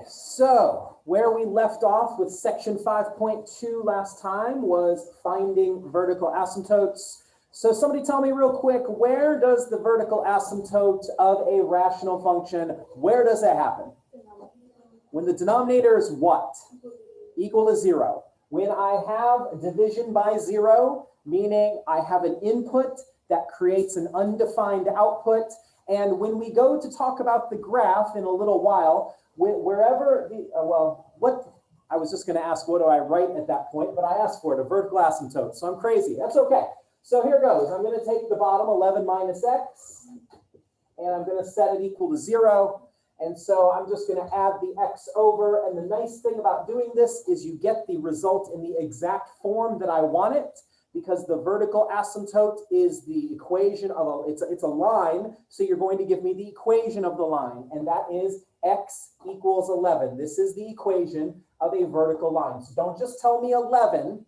Okay, so where we left off with section 5.2 last time was finding vertical asymptotes. So somebody tell me real quick, where does the vertical asymptote of a rational function, where does it happen? When the denominator is what? Equal to 0. When I have division by 0, meaning I have an input that creates an undefined output. And when we go to talk about the graph in a little while, wherever the, I was just going to ask, what do I write at that point? But I asked for it, a vertical asymptote. So I'm crazy. That's okay. So here goes. I'm going to take the bottom 11 minus x, and I'm going to set it equal to 0. And so I'm just going to add the x over. And the nice thing about doing this is you get the result in the exact form that I want it, because the vertical asymptote is the equation of it's a line. So you're going to give me the equation of the line, and that is x equals 11. This is the equation of a vertical line. So don't just tell me 11.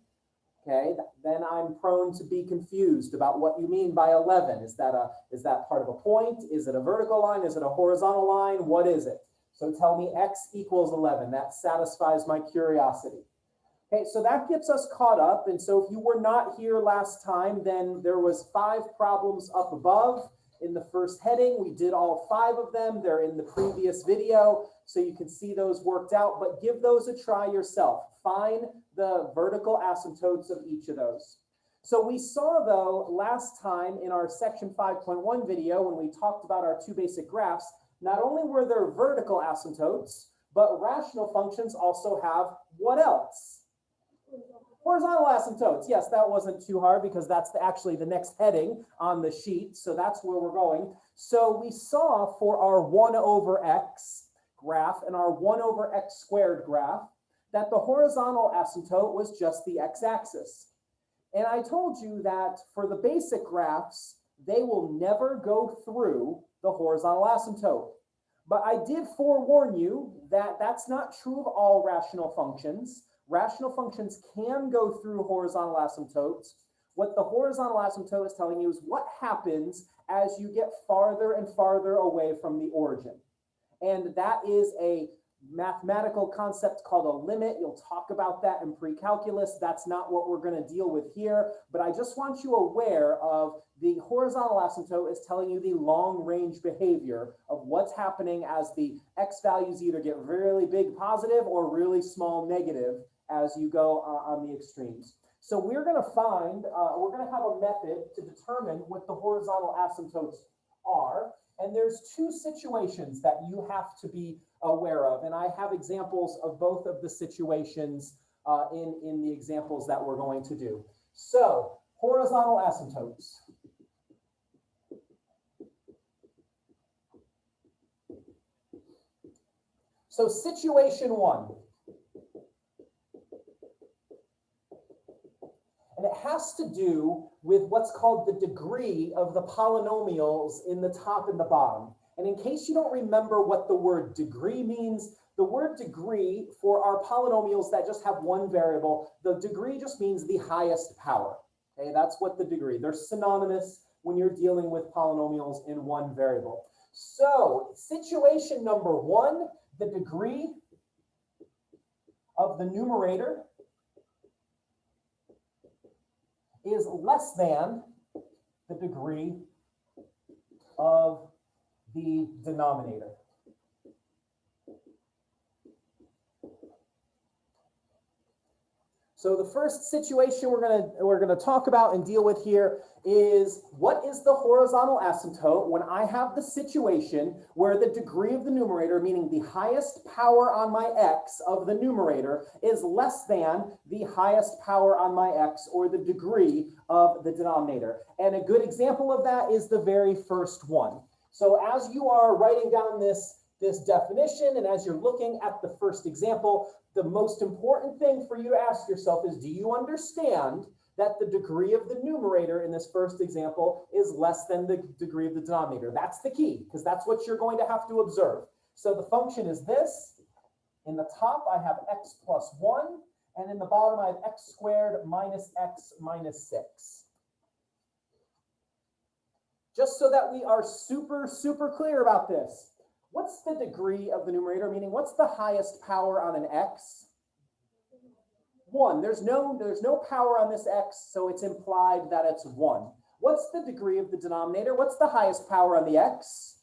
Okay, then I'm prone to be confused about what you mean by 11. Is that part of a point? Is it a vertical line? Is it a horizontal line? What is it? So tell me x equals 11. That satisfies my curiosity. Okay, so that gets us caught up. And so if you were not here last time, then there was 5 problems up above in the first heading. We did all 5 of them. They're in the previous video, so you can see those worked out, but give those a try yourself. Find the vertical asymptotes of each of those. So we saw, though, last time in our section 5.1 video, when we talked about our 2 basic graphs, not only were there vertical asymptotes, but rational functions also have what else? Horizontal asymptotes. Yes, that wasn't too hard because that's actually the next heading on the sheet. So that's where we're going. So we saw for our 1 over x graph and our 1 over x squared graph that the horizontal asymptote was just the x-axis. And I told you that for the basic graphs, they will never go through the horizontal asymptote. But I did forewarn you that that's not true of all rational functions. Rational functions can go through horizontal asymptotes. What the horizontal asymptote is telling you is what happens as you get farther and farther away from the origin. And that is a mathematical concept called a limit. You'll talk about that in pre-calculus. That's not what we're going to deal with here. But I just want you aware of the horizontal asymptote is telling you the long-range behavior of what's happening as the x values either get really big positive or really small negative as you go on the extremes. So we're going to we're going to have a method to determine what the horizontal asymptotes are. And there's 2 situations that you have to be aware of. And I have examples of both of the situations in the examples that we're going to do. So horizontal asymptotes. So situation 1. And it has to do with what's called the degree of the polynomials in the top and the bottom. And in case you don't remember what the word degree means, the word degree for our polynomials that just have one variable, the degree just means the highest power. Okay, that's what the degree. They're synonymous when you're dealing with polynomials in one variable. So situation number 1, the degree of the numerator is less than the degree of the denominator. So the first situation we're gonna talk about and deal with here is what is the horizontal asymptote when I have the situation where the degree of the numerator, meaning the highest power on my x of the numerator, is less than the highest power on my x, or the degree of the denominator. And a good example of that is the very first one. So as you are writing down this definition and as you're looking at the first example, the most important thing for you to ask yourself is, do you understand that the degree of the numerator in this first example is less than the degree of the denominator? That's the key, because that's what you're going to have to observe. So the function is this. In the top, I have x plus 1, and in the bottom, I have x squared minus x minus 6. Just so that we are super, super clear about this. What's the degree of the numerator? Meaning, what's the highest power on an x? 1. There's no power on this x, so it's implied that it's 1. What's the degree of the denominator? What's the highest power on the x?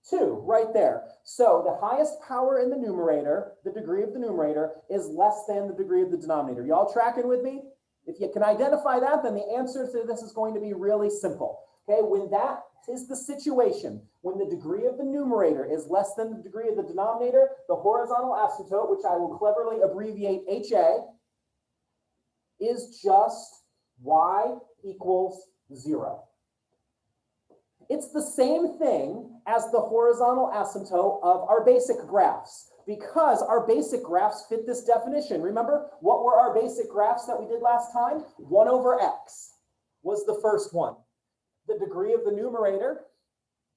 2, right there. So the highest power in the numerator, the degree of the numerator, is less than the degree of the denominator. Y'all tracking with me? If you can identify that, then the answer to this is going to be really simple. Okay, when that is the situation, when the degree of the numerator is less than the degree of the denominator, the horizontal asymptote, which I will cleverly abbreviate HA, is just y equals 0. It's the same thing as the horizontal asymptote of our basic graphs, because our basic graphs fit this definition. Remember, what were our basic graphs that we did last time? 1 over x was the first one. The degree of the numerator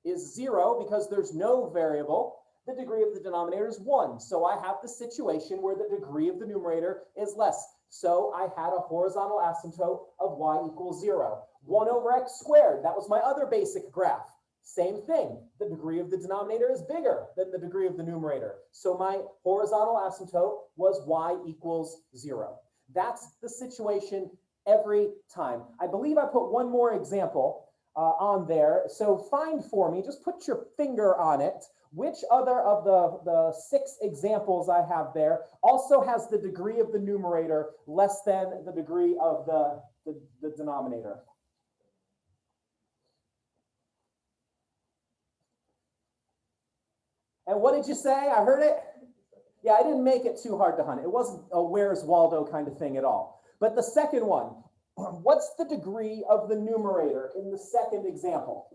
is 0 because there's no variable. The degree of the denominator is 1. So I have the situation where the degree of the numerator is less. So I had a horizontal asymptote of y equals 0. 1 over x squared, that was my other basic graph. Same thing, the degree of the denominator is bigger than the degree of the numerator. So my horizontal asymptote was y equals 0. That's the situation every time. I believe I put one more example on there. So find for me, just put your finger on it, which other of the 6 examples I have there also has the degree of the numerator less than the degree of the denominator. And what did you say? I heard it? Yeah, I didn't make it too hard to hunt. It wasn't a Where's Waldo kind of thing at all. But the second one, what's the degree of the numerator in the second example?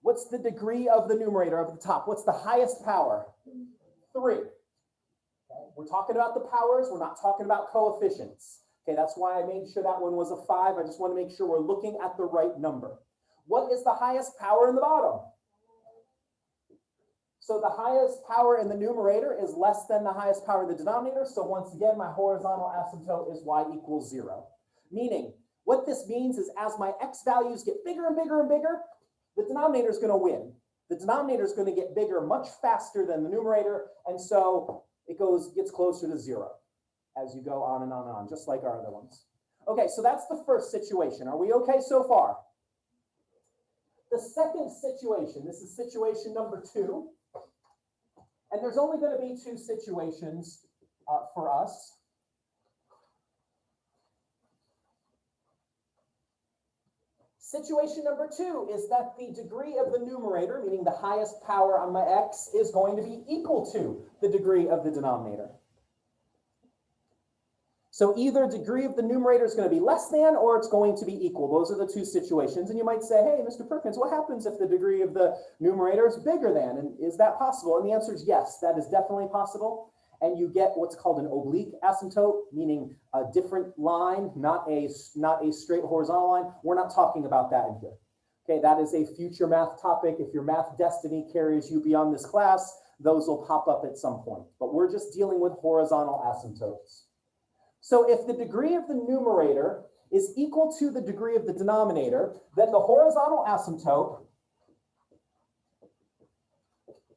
What's the degree of the numerator of the top? What's the highest power? 3. Okay. We're talking about the powers. We're not talking about coefficients. Okay, that's why I made sure that one was a 5. I just want to make sure we're looking at the right number. What is the highest power in the bottom? So the highest power in the numerator is less than the highest power in the denominator. So once again, my horizontal asymptote is y equals 0. Meaning, what this means is as my x values get bigger and bigger and bigger, the denominator is going to win. The denominator is going to get bigger much faster than the numerator, and so it gets closer to 0 as you go on and on and on, just like our other ones. Okay, so that's the first situation. Are we okay so far? The second situation, this is situation number 2, and there's only going to be 2 situations for us. Situation number 2 is that the degree of the numerator, meaning the highest power on my x, is going to be equal to the degree of the denominator. So either degree of the numerator is going to be less than or it's going to be equal. Those are the 2 situations. And you might say, hey, Mr. Perkins, what happens if the degree of the numerator is bigger than? And is that possible? And the answer is yes, that is definitely possible. And you get what's called an oblique asymptote, meaning a different line, not a straight horizontal line. We're not talking about that in here. Okay, that is a future math topic. If your math destiny carries you beyond this class, those will pop up at some point. But we're just dealing with horizontal asymptotes. So if the degree of the numerator is equal to the degree of the denominator, then the horizontal asymptote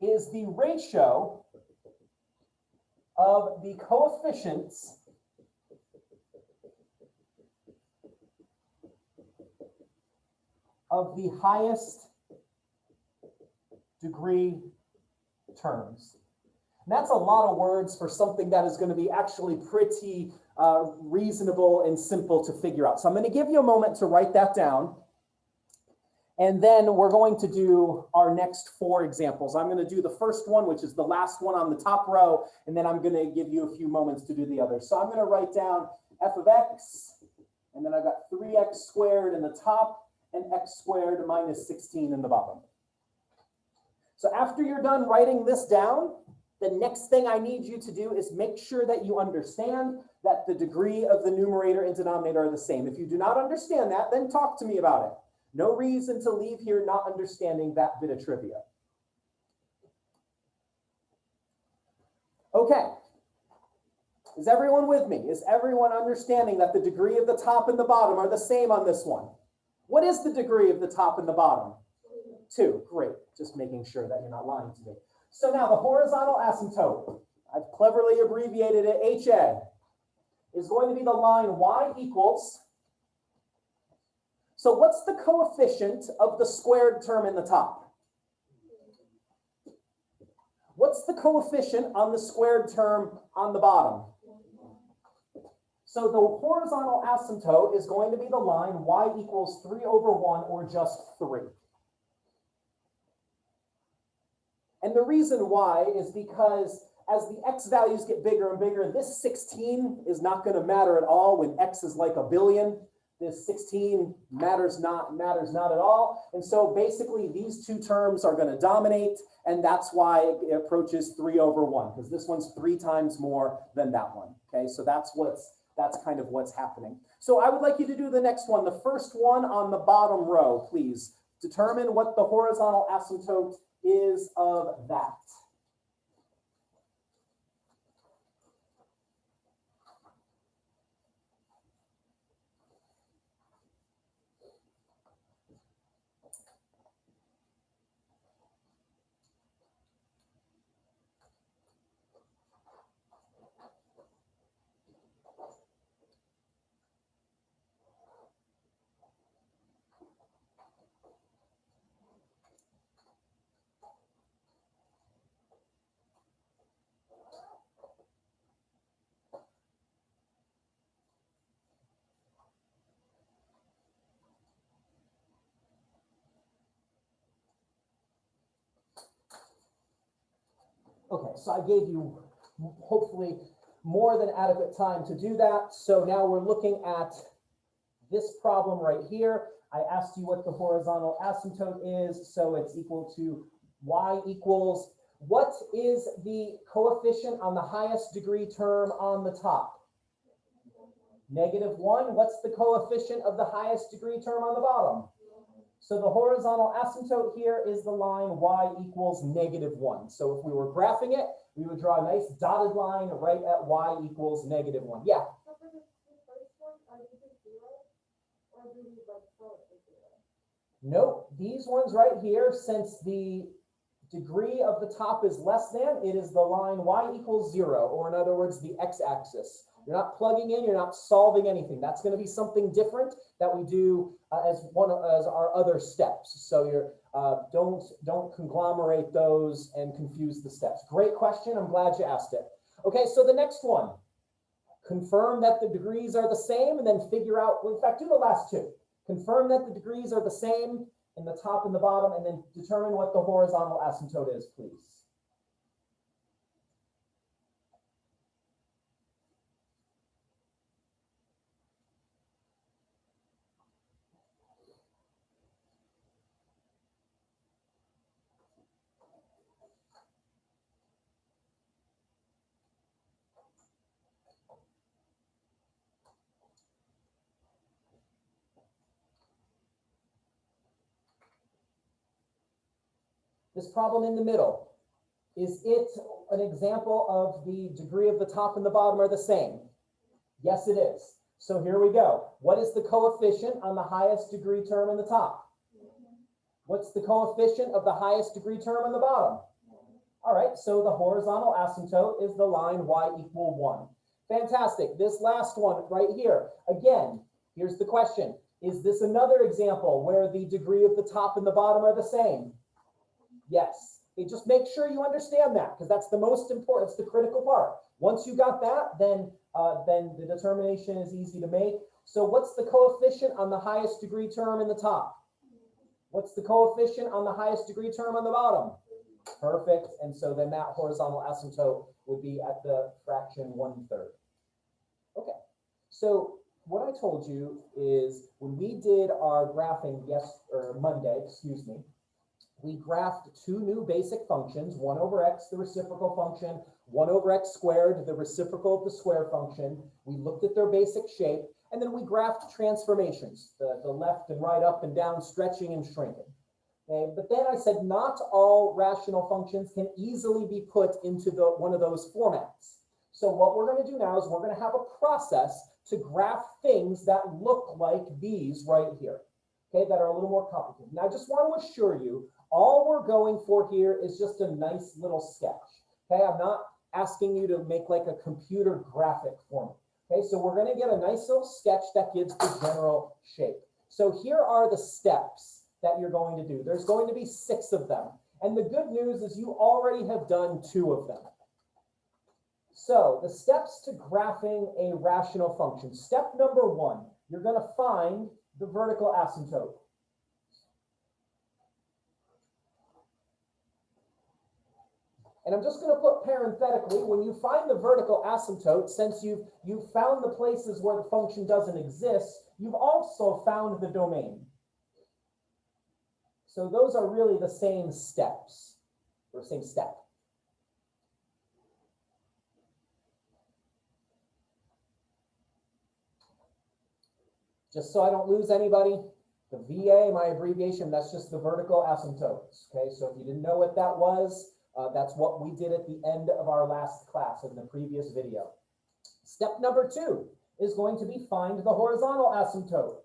is the ratio of the coefficients of the highest degree terms. And that's a lot of words for something that is going to be actually pretty reasonable and simple to figure out. So I'm going to give you a moment to write that down. And then we're going to do our next 4 examples. I'm going to do the first one, which is the last one on the top row, and then I'm going to give you a few moments to do the others. So I'm going to write down f of x, and then I've got 3x squared in the top, and x squared minus 16 in the bottom. So after you're done writing this down, the next thing I need you to do is make sure that you understand that the degree of the numerator and denominator are the same. If you do not understand that, then talk to me about it. No reason to leave here not understanding that bit of trivia. Okay, Is everyone with me? Is everyone understanding that the degree of the top and the bottom are the same on this one? What is the degree of the top and the bottom? 2. Great. Just making sure that you're not lying to me. So now the horizontal asymptote, I've cleverly abbreviated it HA, is going to be the line y equals. So what's the coefficient of the squared term in the top? What's the coefficient on the squared term on the bottom? So the horizontal asymptote is going to be the line y equals 3 over 1, or just 3. And the reason why is because as the x values get bigger and bigger, this 16 is not going to matter at all when x is like 1 billion. This 16 matters not at all. And so basically these two terms are going to dominate, and that's why it approaches 3 over 1, because this one's 3 times more than that one. Okay, so that's kind of what's happening. So I would like you to do the next one, the first one on the bottom row, please. Determine what the horizontal asymptote is of that. Okay, so I gave you hopefully more than adequate time to do that. So now we're looking at this problem right here. I asked you what the horizontal asymptote is, so it's equal to y equals, what is the coefficient on the highest degree term on the top? -1. What's the coefficient of the highest degree term on the bottom? So the horizontal asymptote here is the line y equals -1. So if we were graphing it, we would draw a nice dotted line right at y equals -1. Yeah? Nope. These ones right here, since the degree of the top is less than, it is the line y equals 0, or in other words, the x-axis. You're not plugging in, you're not solving anything. That's going to be something different that we do as our other steps. So you're don't conglomerate those and confuse the steps. Great question. I'm glad you asked it. Okay, so the next one. Confirm that the degrees are the same, and then figure out, well, in fact, do the last two. Confirm that the degrees are the same in the top and the bottom, and then determine what the horizontal asymptote is, please. This problem in the middle, is it an example of the degree of the top and the bottom are the same? Yes, it is. So here we go. What is the coefficient on the highest degree term in the top? What's the coefficient of the highest degree term on the bottom? All right, so the horizontal asymptote is the line y equal 1. Fantastic. This last one right here. Again, here's the question. Is this another example where the degree of the top and the bottom are the same? Yes. Okay, just make sure you understand that, because that's the most important, it's the critical part. Once you got that, then the determination is easy to make. So what's the coefficient on the highest degree term in the top? What's the coefficient on the highest degree term on the bottom? Perfect. And so then that horizontal asymptote would be at the fraction 1/3. Okay. So what I told you is when we did our graphing Monday, we graphed two new basic functions, 1 over x, the reciprocal function, 1 over x squared, the reciprocal of the square function. We looked at their basic shape, and then we graphed transformations, the left and right, up and down, stretching and shrinking. Okay? But then I said not all rational functions can easily be put into one of those formats. So what we're going to do now is we're going to have a process to graph things that look like these right here, okay, that are a little more complicated. Now, I just want to assure you, all we're going for here is just a nice little sketch, okay? I'm not asking you to make like a computer graphic for me, okay? So we're going to get a nice little sketch that gives the general shape. So here are the steps that you're going to do. There's going to be 6 of them. And the good news is you already have done 2 of them. So the steps to graphing a rational function. Step number 1, you're going to find the vertical asymptote. And I'm just going to put parenthetically, when you find the vertical asymptote, since you've found the places where the function doesn't exist, you've also found the domain. So those are really the same steps, or same step. Just so I don't lose anybody, the VA, my abbreviation, that's just the vertical asymptotes. Okay, so if you didn't know what that was, that's what we did at the end of our last class in the previous video. Step number 2 is going to be find the horizontal asymptote.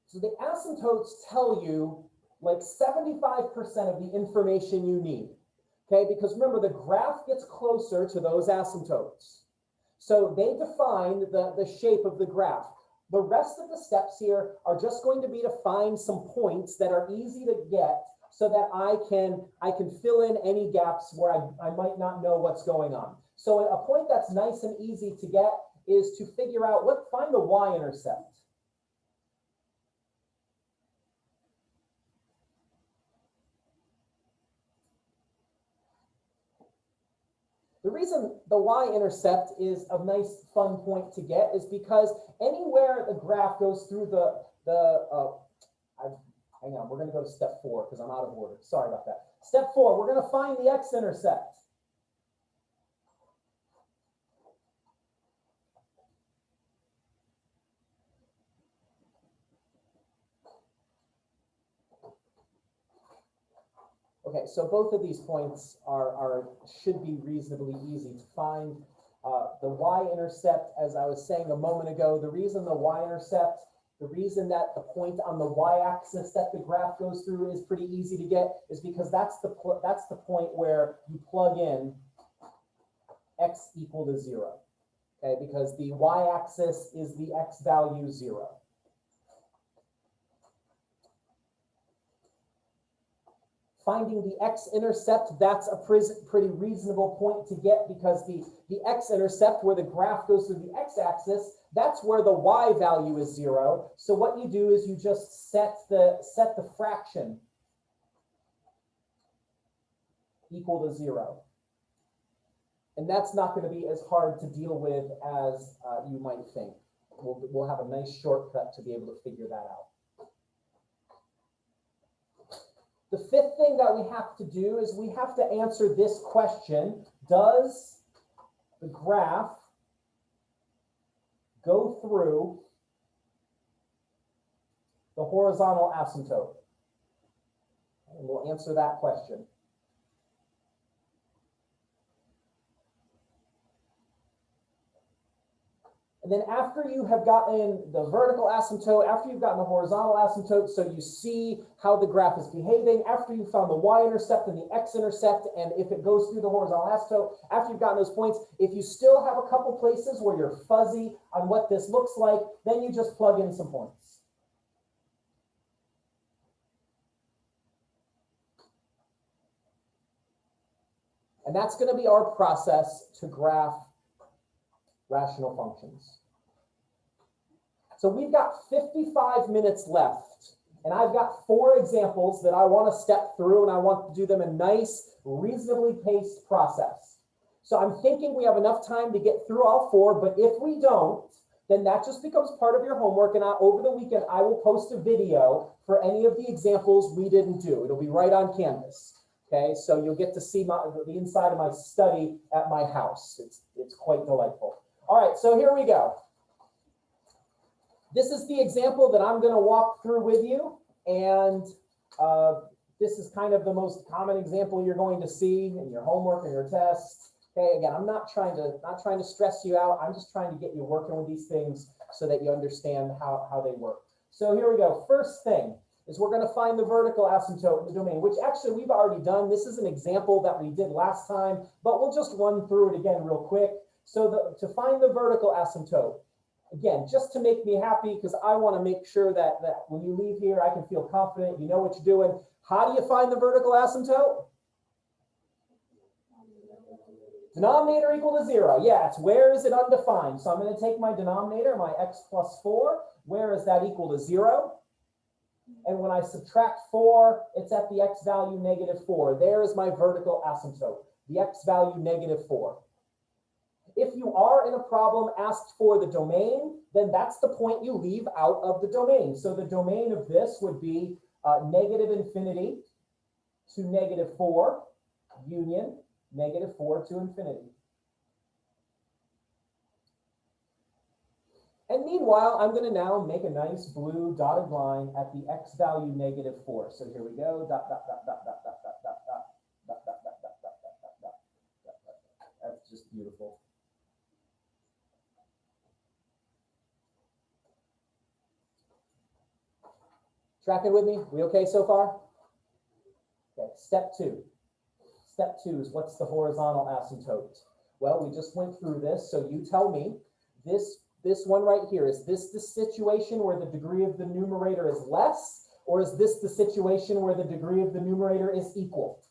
So the asymptotes tell you like 75% of the information you need, okay? Because remember, the graph gets closer to those asymptotes. So they define the shape of the graph. The rest of the steps here are just going to be to find some points that are easy to get so that I can fill in any gaps where I might not know what's going on. So a point that's nice and easy to get is to figure out find the Y-intercept. The reason the Y-intercept is a nice fun point to get is because anywhere the graph goes through hang on, we're going to go to step 4 because I'm out of order. Sorry about that. Step 4, we're going to find the X-intercept. Okay, so both of these points should be reasonably easy to find. The Y-intercept, as I was saying a moment ago, the reason the Y-intercept, the reason that the point on the Y-axis that the graph goes through is pretty easy to get is because that's the point where you plug in x equal to 0. Okay, because the Y-axis is the x value 0. Finding the X-intercept, that's a pretty reasonable point to get because the X-intercept, where the graph goes through the X-axis, that's where the Y value is 0. So what you do is you just set the fraction equal to 0. And that's not going to be as hard to deal with as you might think. We'll have a nice shortcut to be able to figure that out. The 5th thing that we have to do is we have to answer this question. Does the graph go through the horizontal asymptote? And we'll answer that question. And then after you have gotten the vertical asymptote, after you've gotten the horizontal asymptote, so you see how the graph is behaving, after you've found the Y-intercept and the X-intercept, and if it goes through the horizontal asymptote, after you've gotten those points, if you still have a couple places where you're fuzzy on what this looks like, then you just plug in some points. And that's going to be our process to graph rational functions. So we've got 55 minutes left, and I've got 4 examples that I want to step through, and I want to do them in a nice, reasonably paced process. So I'm thinking we have enough time to get through all 4, but if we don't, then that just becomes part of your homework, and over the weekend, I will post a video for any of the examples we didn't do. It'll be right on Canvas. Okay, so you'll get to see the inside of my study at my house. It's quite delightful. All right, so here we go. This is the example that I'm going to walk through with you, and this is kind of the most common example you're going to see in your homework or your tests. Okay, again, I'm not trying to stress you out. I'm just trying to get you working with these things so that you understand how they work. So here we go. First thing is we're going to find the vertical asymptote in the domain, which actually we've already done. This is an example that we did last time, but we'll just run through it again real quick. So to find the vertical asymptote, again, just to make me happy, because I want to make sure that when you leave here, I can feel confident, you know what you're doing. How do you find the vertical asymptote? Denominator equal to 0. Yeah, it's where is it undefined? So I'm going to take my denominator, my x plus 4. Where is that equal to 0? And when I subtract 4, it's at the x value negative 4. There is my vertical asymptote, the x value negative 4. If you are in a problem asked for the domain, then that's the point you leave out of the domain. So the domain of this would be negative infinity to negative 4, union negative 4 to infinity. And meanwhile, I'm going to now make a nice blue dotted line at the x value negative 4. So here we go, dot, dot, dot, dot, dot, dot, dot, dot, dot, dot, dot, dot, dot, dot, dot, dot, dot. That's just beautiful. Tracking with me? We okay so far? Okay, step 2. Step 2 is what's the horizontal asymptote? Well, we just went through this, so you tell me, this one right here, is this the situation where the degree of the numerator is less, or is this the situation where the degree of the numerator is equal?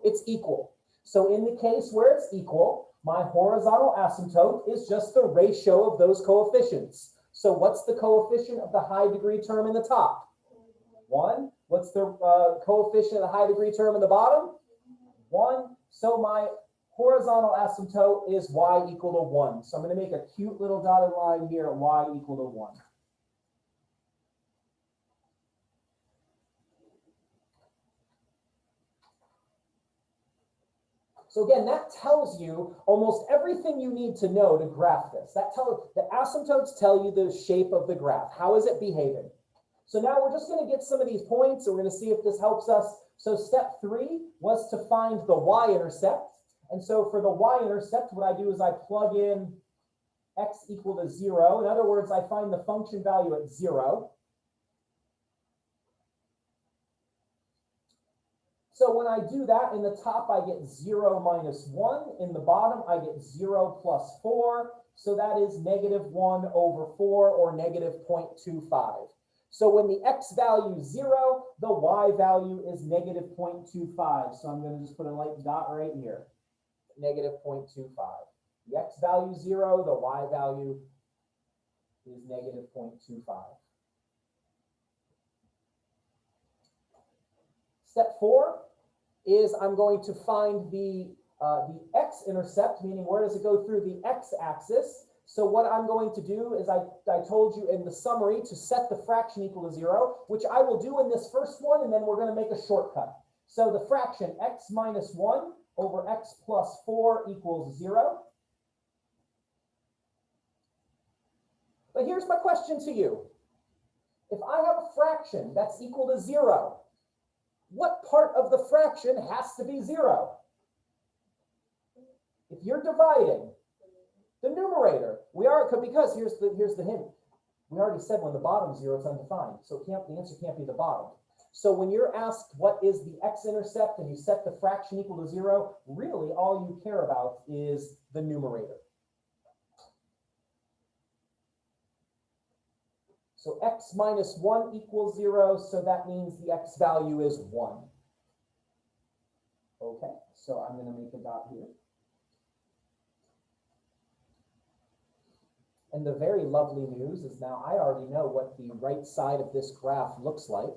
It's equal. So in the case where it's equal, my horizontal asymptote is just the ratio of those coefficients. So what's the coefficient of the high degree term in the top? 1. What's the coefficient of the high degree term in the bottom? 1. So my horizontal asymptote is y equal to 1. So I'm going to make a cute little dotted line here at y equal to 1. So again, that tells you almost everything you need to know to graph this. The asymptotes tell you the shape of the graph. How is it behaving? So now we're just going to get some of these points, and we're going to see if this helps us. So step 3 was to find the y-intercept. And so for the y-intercept, what I do is I plug in x equal to 0. In other words, I find the function value at 0. So when I do that, in the top, I get 0 minus 1. In the bottom, I get 0 plus 4. So that is negative 1 over 4, or negative 0.25. So when the x value is 0, the y value is negative 0.25. So I'm going to just put a light dot right here, negative 0.25. The x value is 0, the y value is negative 0.25. Step 4 is I'm going to find the X-intercept, meaning where does it go through the x-axis. So what I'm going to do is I told you in the summary to set the fraction equal to 0, which I will do in this first one, and then we're going to make a shortcut. So the fraction x minus 1 over x plus 4 equals 0. But here's my question to you. If I have a fraction that's equal to 0, what part of the fraction has to be 0? If you're dividing the numerator, because here's the hint. We already said when the bottom 0 is undefined, so the answer can't be the bottom. So when you're asked what is the x-intercept and you set the fraction equal to 0, really all you care about is the numerator. So x minus 1 equals 0, so that means the x value is 1. Okay, so I'm going to make a dot here. And the very lovely news is now I already know what the right side of this graph looks like.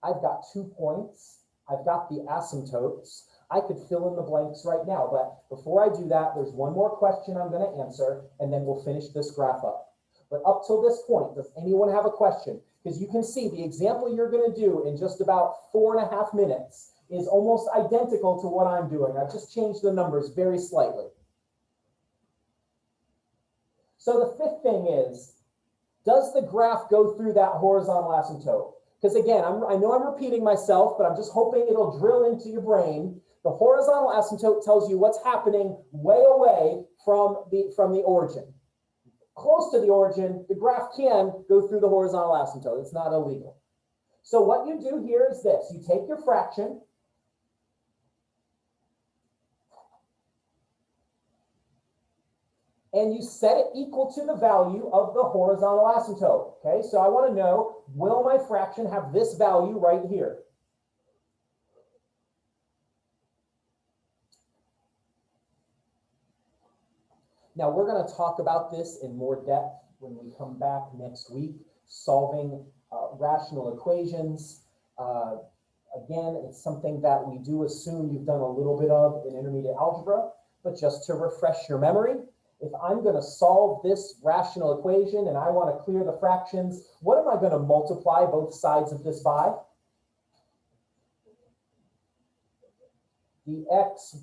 I've got 2 points. I've got the asymptotes. I could fill in the blanks right now, but before I do that, there's one more question I'm going to answer, and then we'll finish this graph up. But up till this point, does anyone have a question? Because you can see the example you're going to do in just about 4.5 minutes is almost identical to what I'm doing. I've just changed the numbers very slightly. So the fifth thing is, Does the graph go through that horizontal asymptote? Because again, I know I'm repeating myself, but I'm just hoping it'll drill into your brain. The horizontal asymptote tells you what's happening way away from the origin. Close to the origin, the graph can go through the horizontal asymptote. It's not illegal. So what you do here is this. You take your fraction, and you set it equal to the value of the horizontal asymptote. Okay, so I want to know, will my fraction have this value right here? Now, we're going to talk about this in more depth when we come back next week, solving rational equations. Again, it's something that we do assume you've done a little bit of in intermediate algebra, but just to refresh your memory, if I'm going to solve this rational equation and I want to clear the fractions, what am I going to multiply both sides of this by? The x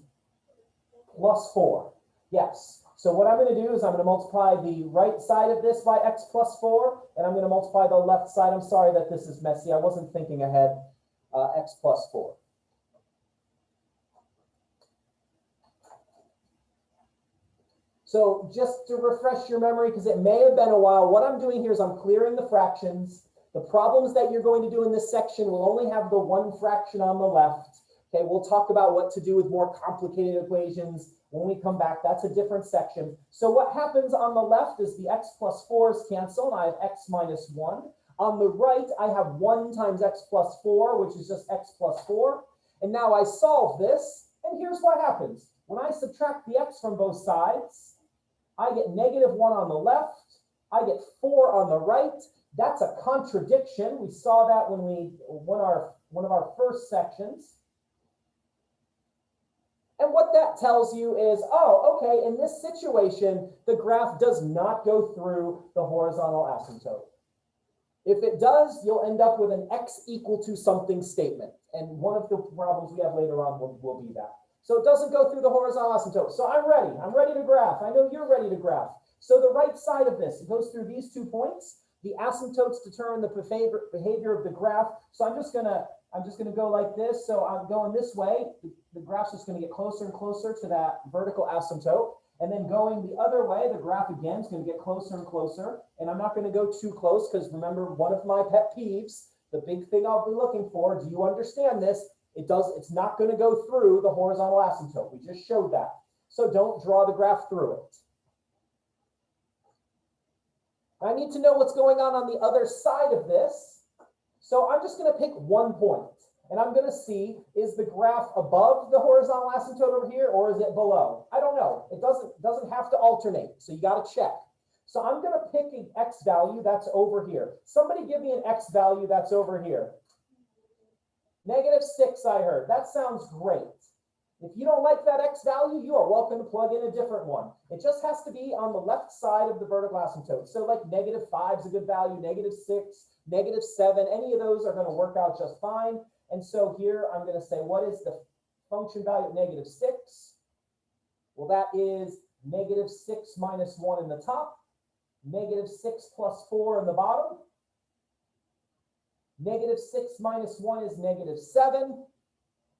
plus 4. Yes. So what I'm going to do is I'm going to multiply the right side of this by x plus 4, and I'm going to multiply the left side. I'm sorry that this is messy. I wasn't thinking ahead. X plus 4. So just to refresh your memory, because it may have been a while, what I'm doing here is I'm clearing the fractions. The problems that you're going to do in this section will only have the one fraction on the left. Okay, we'll talk about what to do with more complicated equations when we come back. That's a different section. So what happens on the left is the x plus 4's cancel, and I have x minus 1. On the right, I have 1 times x plus 4, which is just x plus 4. And now I solve this, and here's what happens. When I subtract the x from both sides, I get negative 1 on the left, I get 4 on the right. That's a contradiction. We saw that when we won one of our first sections. And what that tells you is, oh, okay, in this situation, the graph does not go through the horizontal asymptote. If it does, you'll end up with an x equal to something statement. And one of the problems we have later on will be that. So it doesn't go through the horizontal asymptote. So I'm ready. I'm ready to graph. I know you're ready to graph. So the right side of this, it goes through these 2 points. The asymptotes determine the behavior of the graph. So I'm just gonna go like this. So I'm going this way. The graph's just going to get closer and closer to that vertical asymptote. And then going the other way, the graph again is going to get closer and closer. And I'm not going to go too close because remember, one of my pet peeves, the big thing I'll be looking for, do you understand this? It's not going to go through the horizontal asymptote. We just showed that. So don't draw the graph through it. I need to know what's going on the other side of this. So I'm just going to pick 1 point. And I'm going to see, is the graph above the horizontal asymptote over here, or is it below? I don't know. It doesn't have to alternate, so you got to check. So I'm going to pick an x value that's over here. Somebody give me an x value that's over here. -6, I heard. That sounds great. If you don't like that x value, you are welcome to plug in a different one. It just has to be on the left side of the vertical asymptote. So like -5 is a good value, -6, -7, any of those are going to work out just fine. And so here I'm going to say, what is the function value of -6? Well, that is -6 minus 1 in the top, -6 plus 4 in the bottom. -6 minus 1 is -7,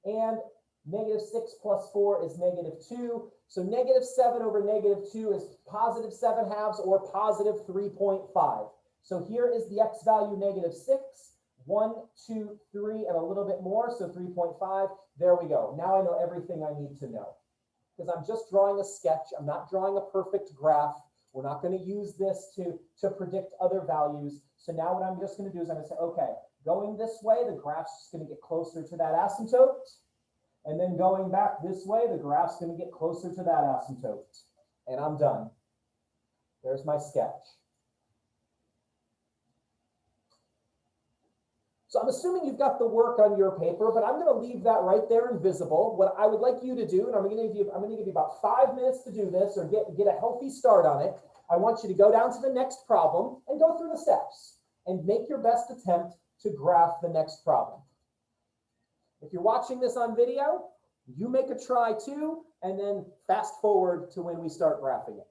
and -6 plus 4 is -2. So -7 over -2 is +7/2 or +3.5. So here is the x value, -6. 1, 2, 3, and a little bit more, so 3.5. There we go. Now I know everything I need to know. Because I'm just drawing a sketch. I'm not drawing a perfect graph. We're not going to use this to predict other values. So now what I'm just going to do is I'm going to say, okay, going this way, the graph's just going to get closer to that asymptote. And then going back this way, the graph's going to get closer to that asymptote. And I'm done. There's my sketch. So I'm assuming you've got the work on your paper, but I'm going to leave that right there invisible. What I would like you to do, and I'm going to give you about 5 minutes to do this or get a healthy start on it. I want you to go down to the next problem and go through the steps and make your best attempt to graph the next problem. If you're watching this on video, you make a try too, and then fast forward to when we start graphing it.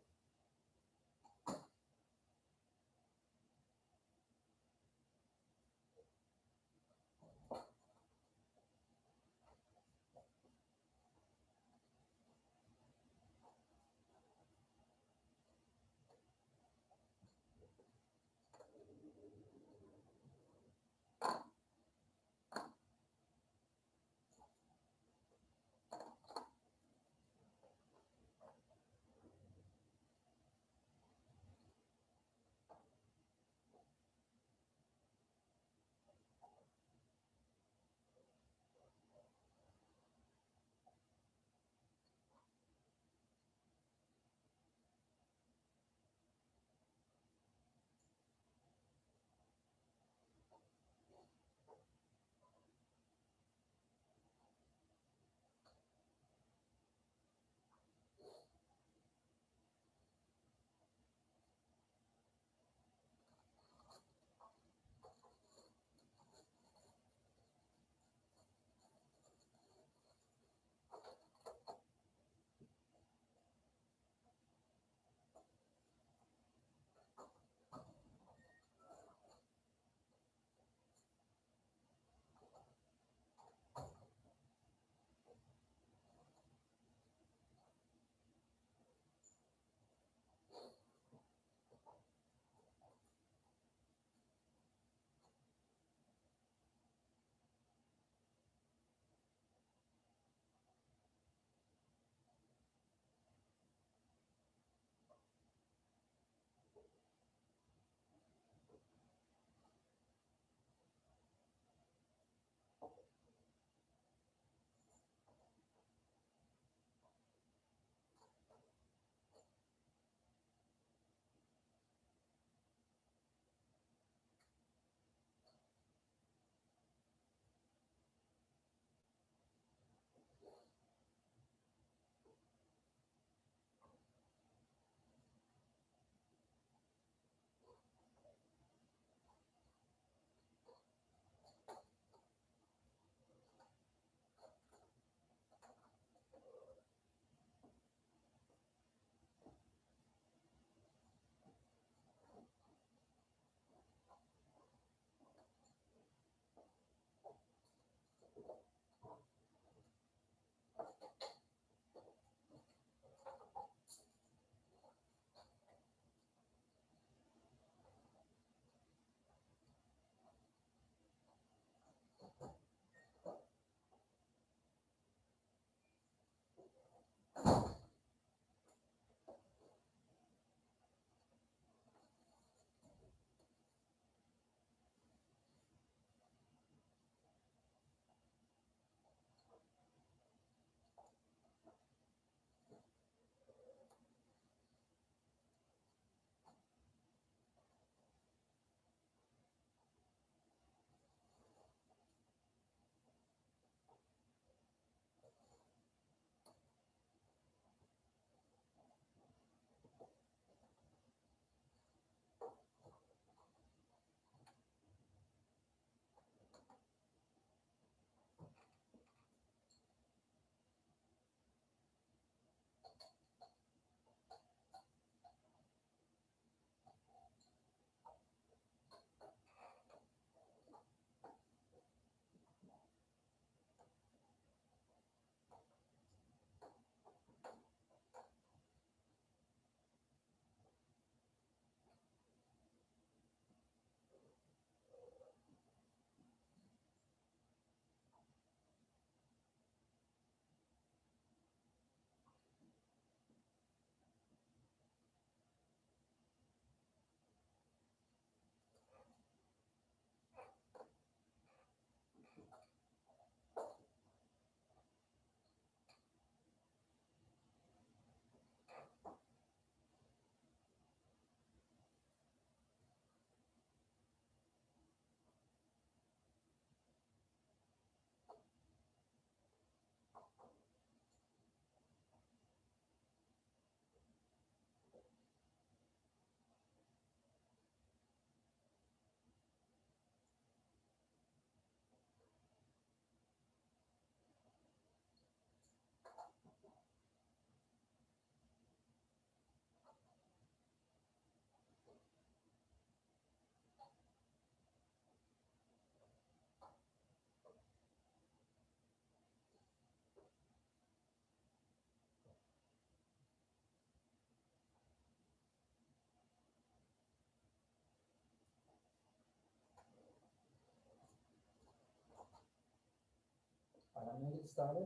I'm going to get started.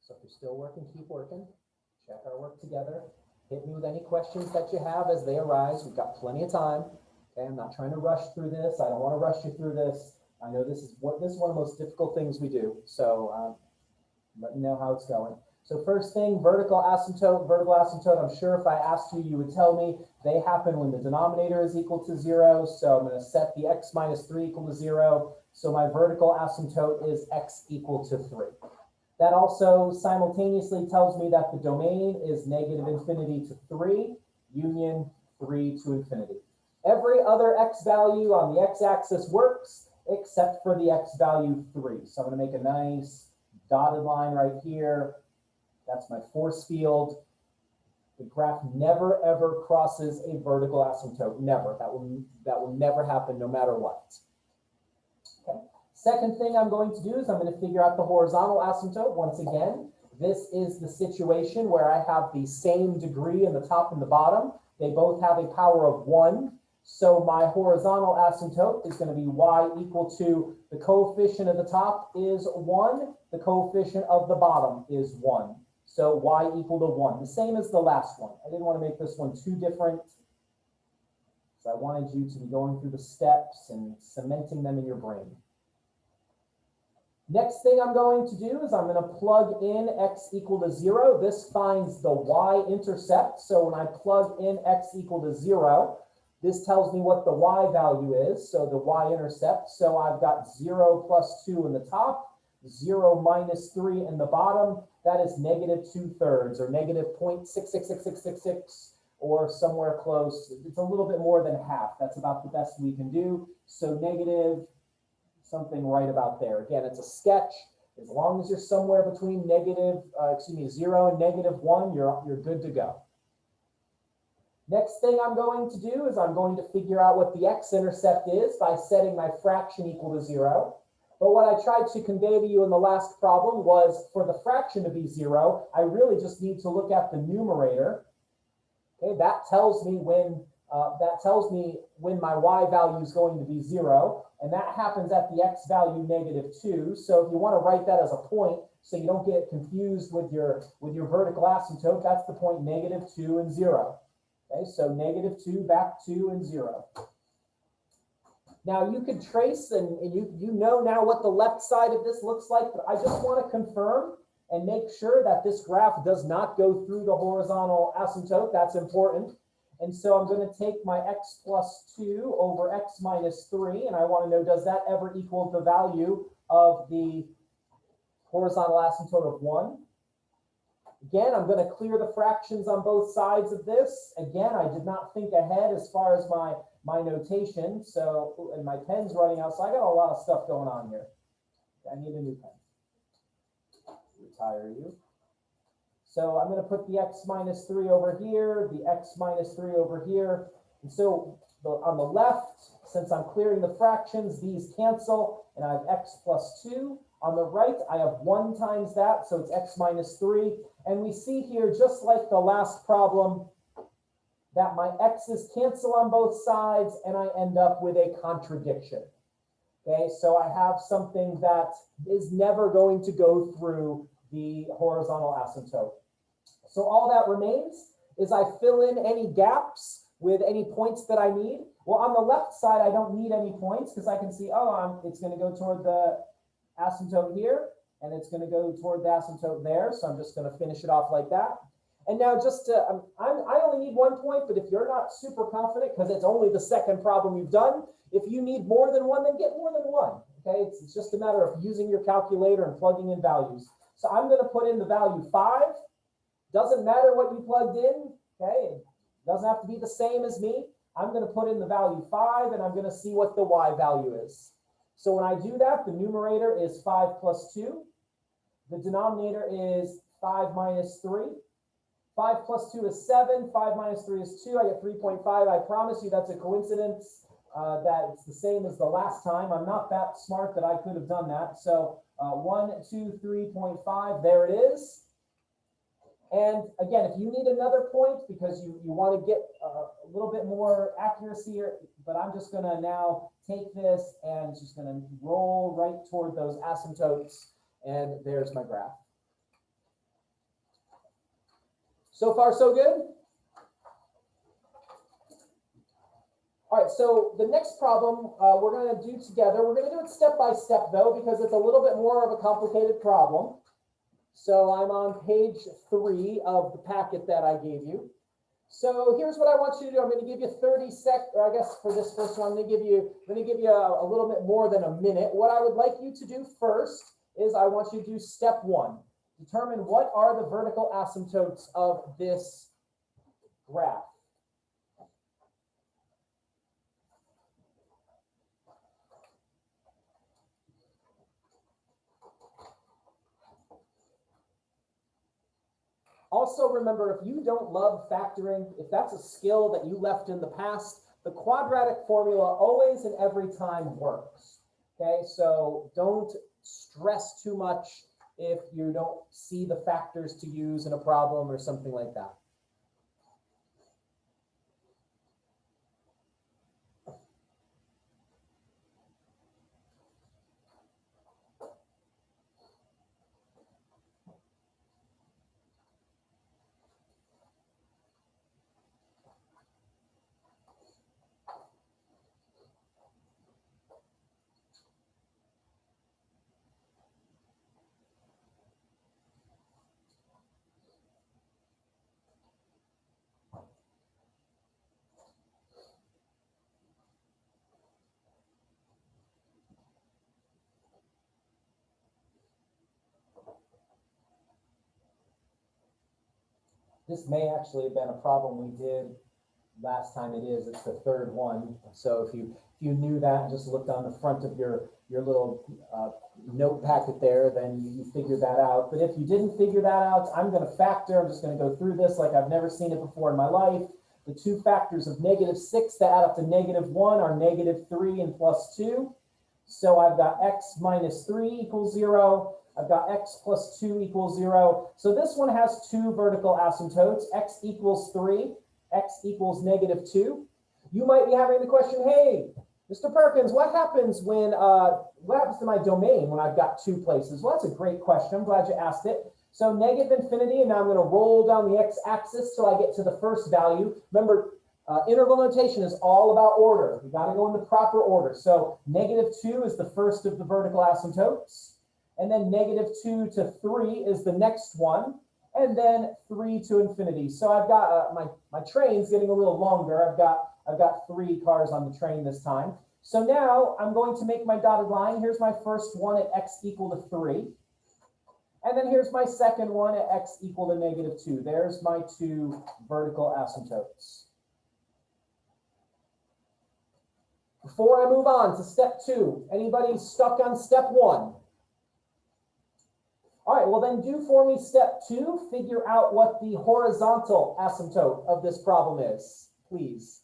So if you're still working, keep working. Check our work together. Hit me with any questions that you have as they arise. We've got plenty of time. Okay, I'm not trying to rush through this. I don't want to rush you through this. I know this is one of the most difficult things we do. So let me know how it's going. So first thing, vertical asymptote. Vertical asymptote, I'm sure if I asked you, you would tell me they happen when the denominator is equal to 0. So I'm going to set the x minus 3 equal to 0. So my vertical asymptote is x equal to 3. That also simultaneously tells me that the domain is negative infinity to 3, union 3 to infinity. Every other x value on the x-axis works, except for the x value 3. So I'm going to make a nice dotted line right here. That's my force field. The graph never, ever crosses a vertical asymptote. Never. That will never happen no matter what. Okay. Second thing I'm going to do is I'm going to figure out the horizontal asymptote. Once again, this is the situation where I have the same degree in the top and the bottom. They both have a power of 1. So my horizontal asymptote is going to be y equal to the coefficient of the top is 1. The coefficient of the bottom is 1. So y equal to 1, the same as the last one. I didn't want to make this one too different. So I wanted you to be going through the steps and cementing them in your brain. Next thing I'm going to do is I'm going to plug in x equal to 0. This finds the y-intercept. So when I plug in x equal to 0, this tells me what the y value is. So the y-intercept. So I've got 0 plus 2 in the top, 0 minus 3 in the bottom. That is negative 2/3 or negative 0.666666 or somewhere close. It's a little bit more than half. That's about the best we can do. So negative something right about there. Again, it's a sketch. As long as you're somewhere between 0 and negative 1, you're good to go. Next thing I'm going to do is I'm going to figure out what the x-intercept is by setting my fraction equal to 0. But what I tried to convey to you in the last problem was for the fraction to be 0, I really just need to look at the numerator. Okay, that tells me when my y value is going to be 0, and that happens at the x value negative 2. So if you want to write that as a point, so you don't get confused with your vertical asymptote, that's the point negative 2 and 0. Okay, so negative 2 back 2 and 0. Now you could trace and you know now what the left side of this looks like, but I just want to confirm and make sure that this graph does not go through the horizontal asymptote. That's important. And so I'm going to take my x plus 2 over x minus 3, and I want to know, does that ever equal the value of the horizontal asymptote of 1? Again, I'm going to clear the fractions on both sides of this. Again, I did not think ahead as far as my notation. So, and my pen's running out, so I got a lot of stuff going on here. I need a new pen. Retire you. So I'm going to put the x minus 3 over here, the x minus 3 over here. And so on the left, since I'm clearing the fractions, these cancel, and I have x plus 2. On the right, I have 1 times that, so it's x minus 3. And we see here, just like the last problem, that my x's cancel on both sides, and I end up with a contradiction. Okay, so I have something that is never going to go through the horizontal asymptote. So all that remains is I fill in any gaps with any points that I need. Well, on the left side, I don't need any points because I can see, it's going to go toward the asymptote here, and it's going to go toward the asymptote there. So I'm just going to finish it off like that. And now just to, I only need 1 point, but if you're not super confident, because it's only the second problem you've done, if you need more than 1, then get more than 1. Okay, it's just a matter of using your calculator and plugging in values. So I'm going to put in the value 5. Doesn't matter what you plugged in. Okay, it doesn't have to be the same as me. I'm going to put in the value 5, and I'm going to see what the y value is. So when I do that, the numerator is 5 plus 2. The denominator is 5 minus 3. 5 plus 2 is 7. 5 minus 3 is 2. I get 3.5. I promise you that's a coincidence that it's the same as the last time. I'm not that smart that I could have done that. So 1, 2, 3.5. There it is. And again, if you need another point because you want to get a little bit more accuracy here, but I'm just going to now take this and just going to roll right toward those asymptotes. And there's my graph. So far, so good? All right, so the next problem we're going to do together, we're going to do it step by step though, because it's a little bit more of a complicated problem. So I'm on page 3 of the packet that I gave you. So here's what I want you to do. I'm going to give you 30 seconds, or I guess for this first one, I'm going to give you a little bit more than a minute. What I would like you to do first is I want you to do step 1. Determine what are the vertical asymptotes of this graph. Also remember, if you don't love factoring, if that's a skill that you left in the past, the quadratic formula always and every time works. Okay, so don't stress too much if you don't see the factors to use in a problem or something like that. This may actually have been a problem we did last time. It's the third one. So if you knew that and just looked on the front of your little note packet there, then you figured that out. But if you didn't figure that out, I'm going to factor. I'm just going to go through this like I've never seen it before in my life. The two factors of -6 that add up to -1 are -3 and +2. So I've got x minus 3 equals 0. I've got x plus 2 equals 0. So this one has two vertical asymptotes, x equals 3, x equals -2. You might be having the question, hey, Mr. Perkins, what happens to my domain when I've got two places? Well, that's a great question. I'm glad you asked it. So -infinity, and now I'm going to roll down the x-axis till I get to the first value. Remember, interval notation is all about order. You got to go in the proper order. So -2 is the first of the vertical asymptotes. And then -2 to 3 is the next one. And then 3 to infinity. So I've got my train's getting a little longer. I've got 3 cars on the train this time. So now I'm going to make my dotted line. Here's my first one at x equal to 3. And then here's my second one at x equal to -2. There's my two vertical asymptotes. Before I move on to step 2, anybody stuck on step 1? All right, well then do for me step 2, figure out what the horizontal asymptote of this problem is, please.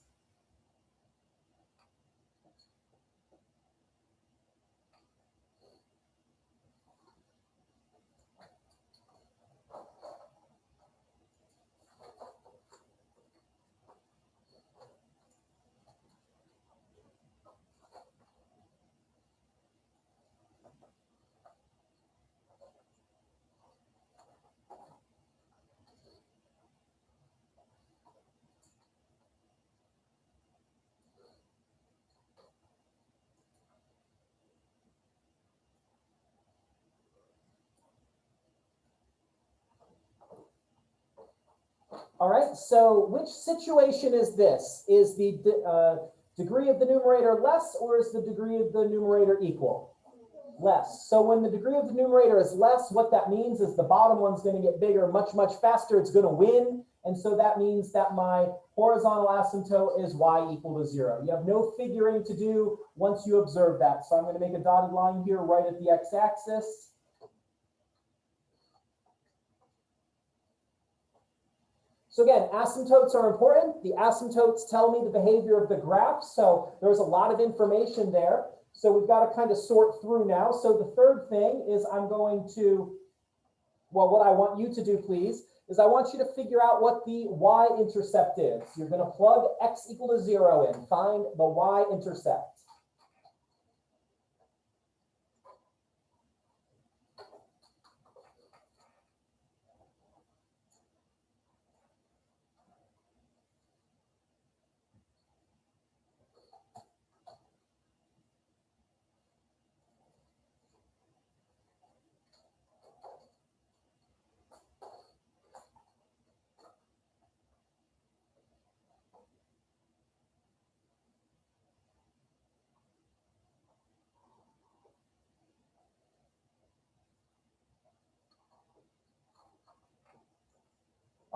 All right, so which situation is this? Is the degree of the numerator less, or is the degree of the numerator equal? Less. So when the degree of the numerator is less, what that means is the bottom one's going to get bigger much, much faster. It's going to win. And so that means that my horizontal asymptote is y equal to 0. You have no figuring to do once you observe that. So I'm going to make a dotted line here right at the x-axis. So again, asymptotes are important. The asymptotes tell me the behavior of the graph. So there's a lot of information there. So we've got to kind of sort through now. So the third thing is I'm going to, well, what I want you to do, please, is I want you to figure out what the Y-intercept is. You're going to plug x equal to 0 in. Find the Y-intercept.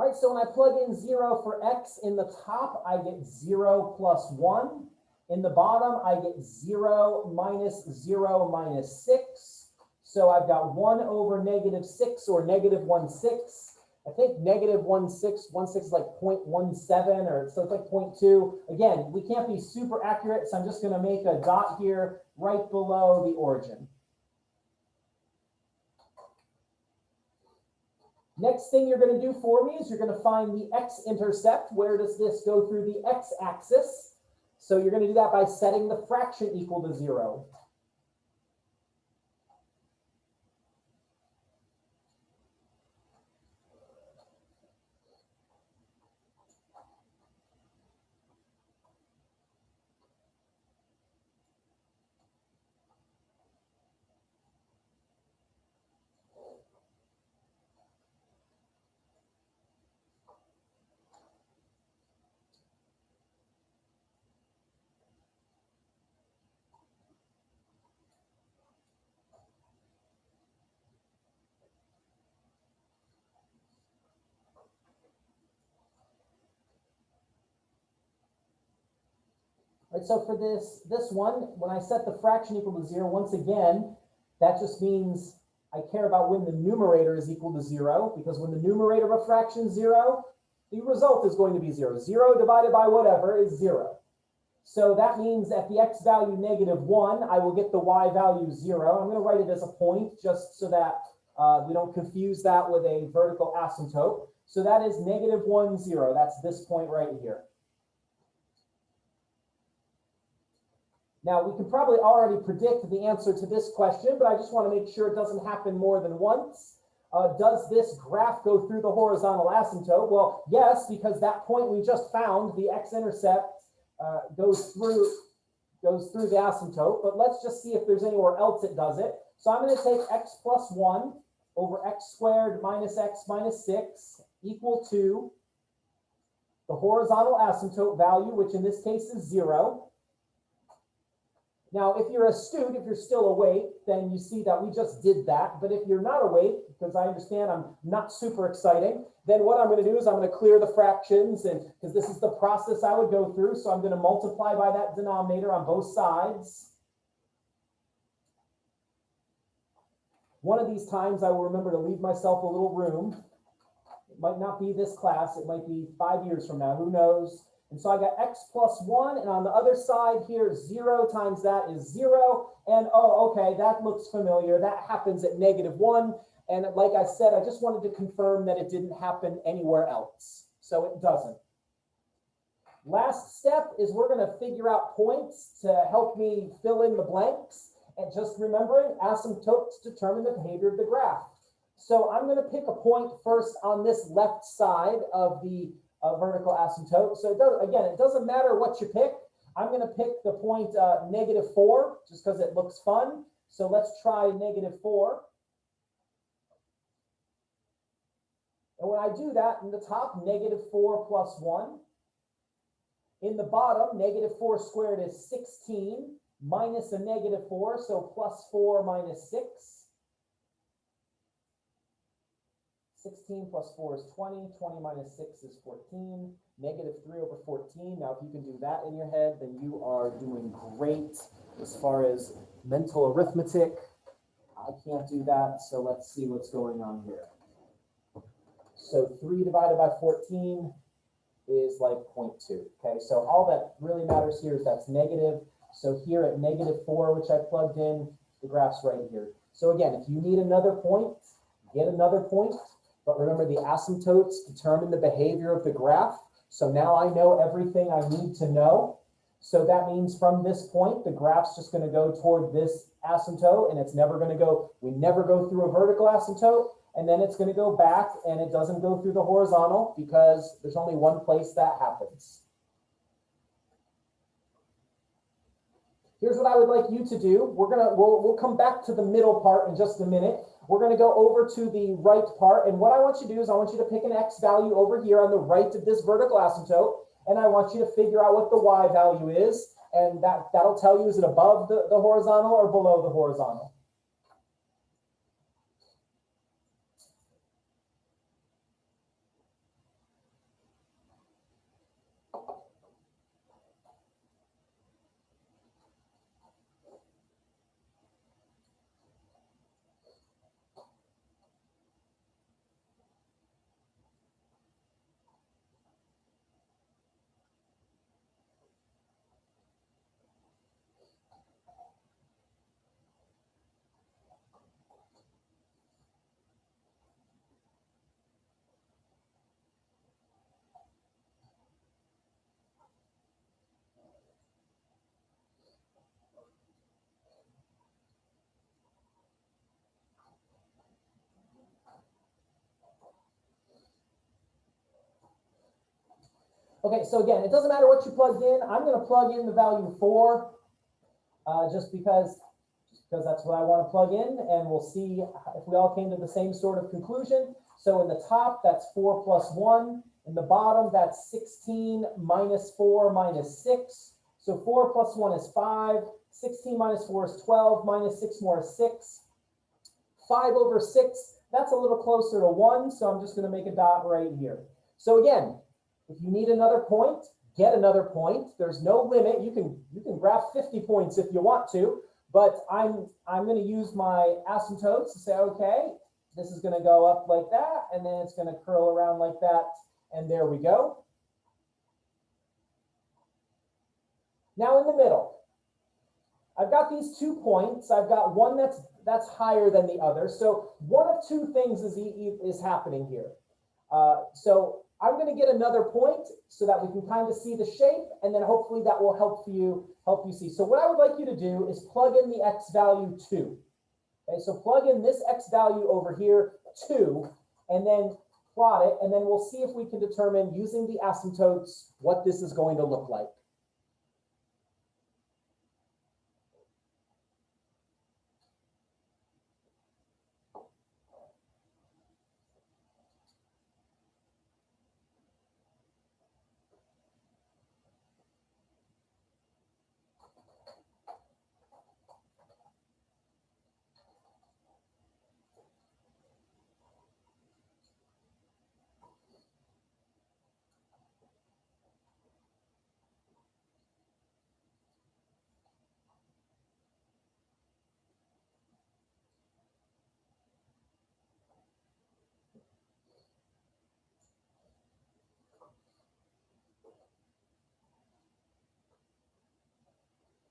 All right, so when I plug in 0 for x in the top, I get 0 plus 1. In the bottom, I get 0 minus 0 minus 6. So I've got 1 over negative 6, or negative 1/6. I think negative 1/6 is like 0.17, or so it's like 0.2. Again, we can't be super accurate, so I'm just going to make a dot here right below the origin. Next thing you're going to do for me is you're going to find the X-intercept. Where does this go through the x-axis? So you're going to do that by setting the fraction equal to 0. Right, so for this one, when I set the fraction equal to 0, once again, that just means I care about when the numerator is equal to 0, because when the numerator of a fraction is 0, the result is going to be 0. 0 divided by whatever is 0. So that means at the x value negative 1, I will get the y value 0. I'm going to write it as a point just so that we don't confuse that with a vertical asymptote. So that is negative 1, 0. That's this point right here. Now, we can probably already predict the answer to this question, but I just want to make sure it doesn't happen more than once. Does this graph go through the horizontal asymptote? Well, yes, because that point we just found, the x-intercept, goes through the asymptote. But let's just see if there's anywhere else it does it. So I'm going to take x plus 1 over x squared minus x minus 6 equal to the horizontal asymptote value, which in this case is 0. Now, if you're astute, if you're still awake, then you see that we just did that. But if you're not awake, because I understand I'm not super exciting, then what I'm going to do is I'm going to clear the fractions, and because this is the process I would go through, so I'm going to multiply by that denominator on both sides. One of these times I will remember to leave myself a little room. It might not be this class, it might be 5 years from now, who knows? And so I got x plus 1, and on the other side here, 0 times that is 0. And oh, okay, that looks familiar. That happens at negative 1. And like I said, I just wanted to confirm that it didn't happen anywhere else. So it doesn't. Last step is we're going to figure out points to help me fill in the blanks. And just remembering, asymptotes determine the behavior of the graph. So I'm going to pick a point first on this left side of the vertical asymptote. So it doesn't matter what you pick. I'm going to pick the point negative 4 just because it looks fun. So let's try negative 4. And when I do that, in the top, negative 4 plus 1. In the bottom, negative 4 squared is 16 minus a negative 4, so plus 4 minus 6. 16 plus 4 is 20. 20 minus 6 is 14. Negative 3 over 14. Now, if you can do that in your head, then you are doing great as far as mental arithmetic. I can't do that, so let's see what's going on here. So 3 divided by 14 is like 0.2. Okay, so all that really matters here is that's negative. So here at negative 4, which I plugged in, the graph's right here. So again, if you need another point, get another point. But remember, the asymptotes determine the behavior of the graph. So now I know everything I need to know. So that means from this point, the graph's just going to go toward this asymptote, and it's never going to go, we never go through a vertical asymptote, and then it's going to go back, and it doesn't go through the horizontal because there's only one place that happens. Here's what I would like you to do. We'll come back to the middle part in just a minute. We're going to go over to the right part. And what I want you to do is I want you to pick an x value over here on the right of this vertical asymptote. And I want you to figure out what the y value is. And that'll tell you, is it above the horizontal or below the horizontal? Okay, so again, it doesn't matter what you plugged in. I'm going to plug in the value 4 just because that's what I want to plug in, and we'll see if we all came to the same sort of conclusion. So in the top, that's 4 plus 1. In the bottom, that's 16 minus 4 minus 6. So 4 plus 1 is 5. 16 minus 4 is 12. Minus 6 more is 6. 5 over 6, that's a little closer to 1, so I'm just going to make a dot right here. So again, if you need another point, get another point. There's no limit. You can graph 50 points if you want to, but I'm going to use my asymptotes to say, okay, this is going to go up like that, and then it's going to curl around like that, and there we go. Now in the middle, I've got these 2 points. I've got one that's higher than the other. So one of 2 things is happening here. So I'm going to get another point so that we can kind of see the shape, and then hopefully that will help you see. So what I would like you to do is plug in the x value 2. Okay, so plug in this x value over here 2, and then plot it, and then we'll see if we can determine using the asymptotes what this is going to look like.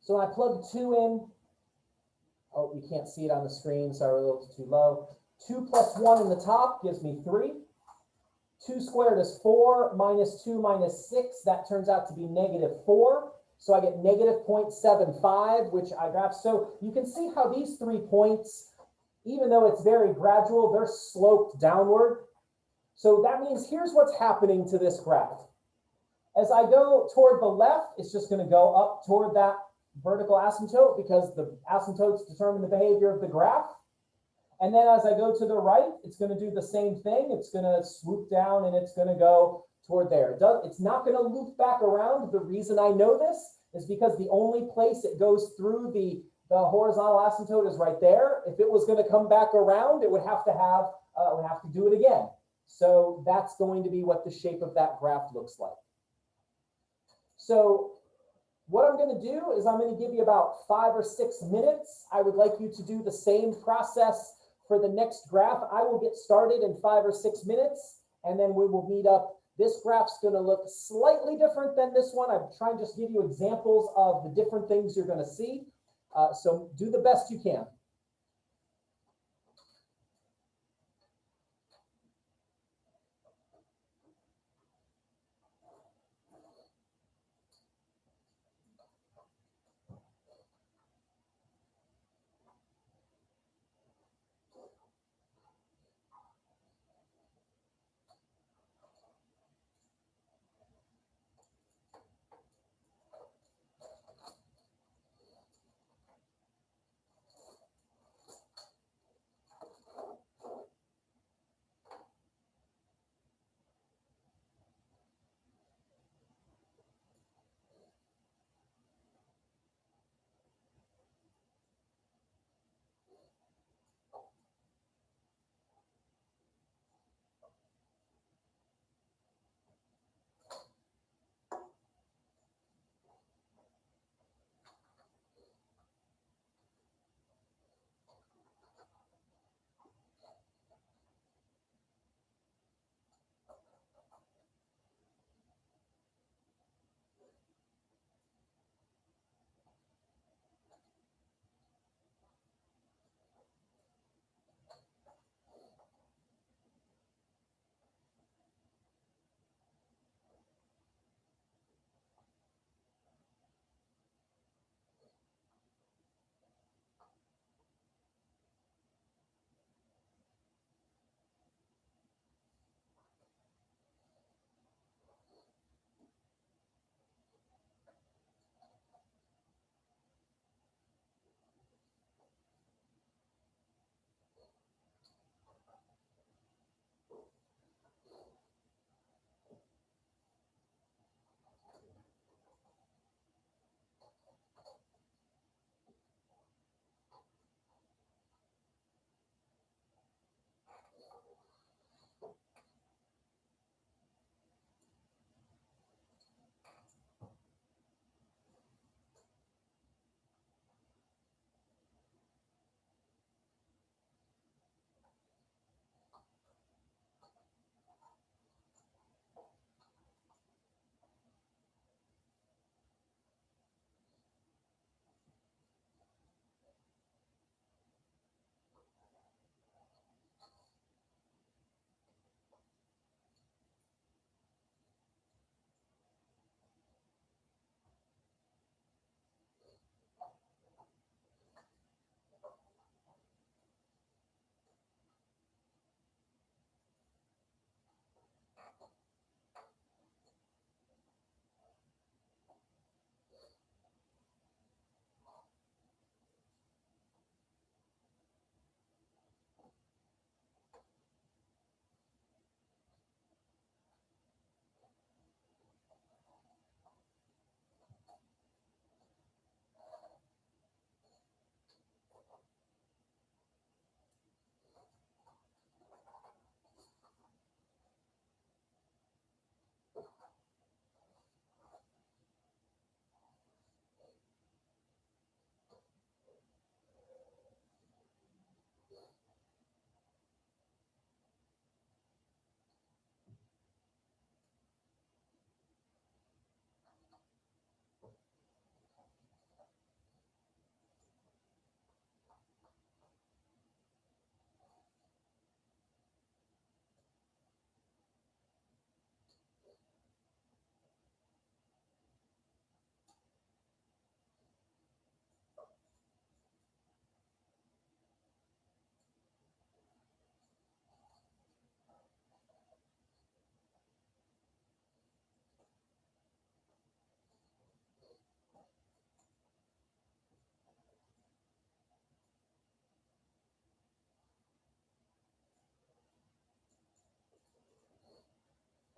So when I plug 2 in, oh, you can't see it on the screen, sorry, a little too low. 2 plus 1 in the top gives me 3. 2 squared is 4, minus 2 minus 6, that turns out to be negative 4. So I get negative 0.75, which I graph. So you can see how these 3 points, even though it's very gradual, they're sloped downward. So that means here's what's happening to this graph. As I go toward the left, it's just going to go up toward that vertical asymptote because the asymptotes determine the behavior of the graph. And then as I go to the right, it's going to do the same thing. It's going to swoop down and it's going to go toward there. It's not going to loop back around. The reason I know this is because the only place it goes through the horizontal asymptote is right there. If it was going to come back around, it would have to do it again. So that's going to be what the shape of that graph looks like. So what I'm going to do is I'm going to give you about 5 or 6 minutes. I would like you to do the same process for the next graph. I will get started in 5 or 6 minutes, and then we will meet up. This graph's going to look slightly different than this one. I'm trying to just give you examples of the different things you're going to see. So do the best you can.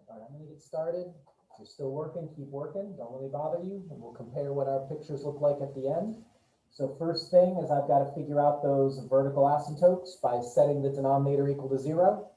All right, I'm going to get started. If you're still working, keep working. Don't let me bother you. And we'll compare what our pictures look like at the end. So first thing is I've got to figure out those vertical asymptotes by setting the denominator equal to 0.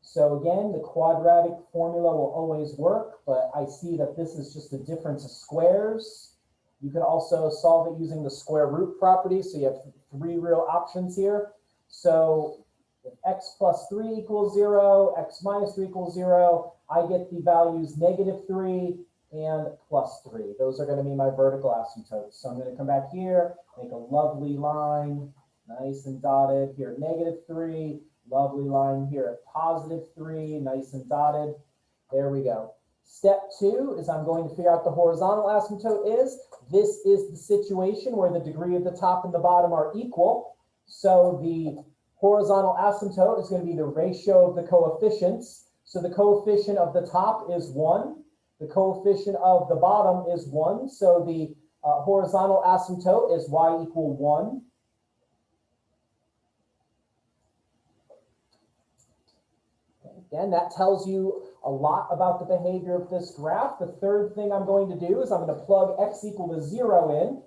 So again, the quadratic formula will always work, but I see that this is just a difference of squares. You can also solve it using the square root property. So you have 3 real options here. So if x plus 3 equals 0, x minus 3 equals 0, I get the values -3 and +3. Those are going to be my vertical asymptotes. So I'm going to come back here, make a lovely line, nice and dotted. Here at -3, lovely line here at +3, nice and dotted. There we go. Step 2 is I'm going to figure out the horizontal asymptote is. This is the situation where the degree of the top and the bottom are equal. So the horizontal asymptote is going to be the ratio of the coefficients. So the coefficient of the top is 1. The coefficient of the bottom is 1. So the horizontal asymptote is y equal 1. Again, that tells you a lot about the behavior of this graph. The third thing I'm going to do is I'm going to plug x equal to 0 in.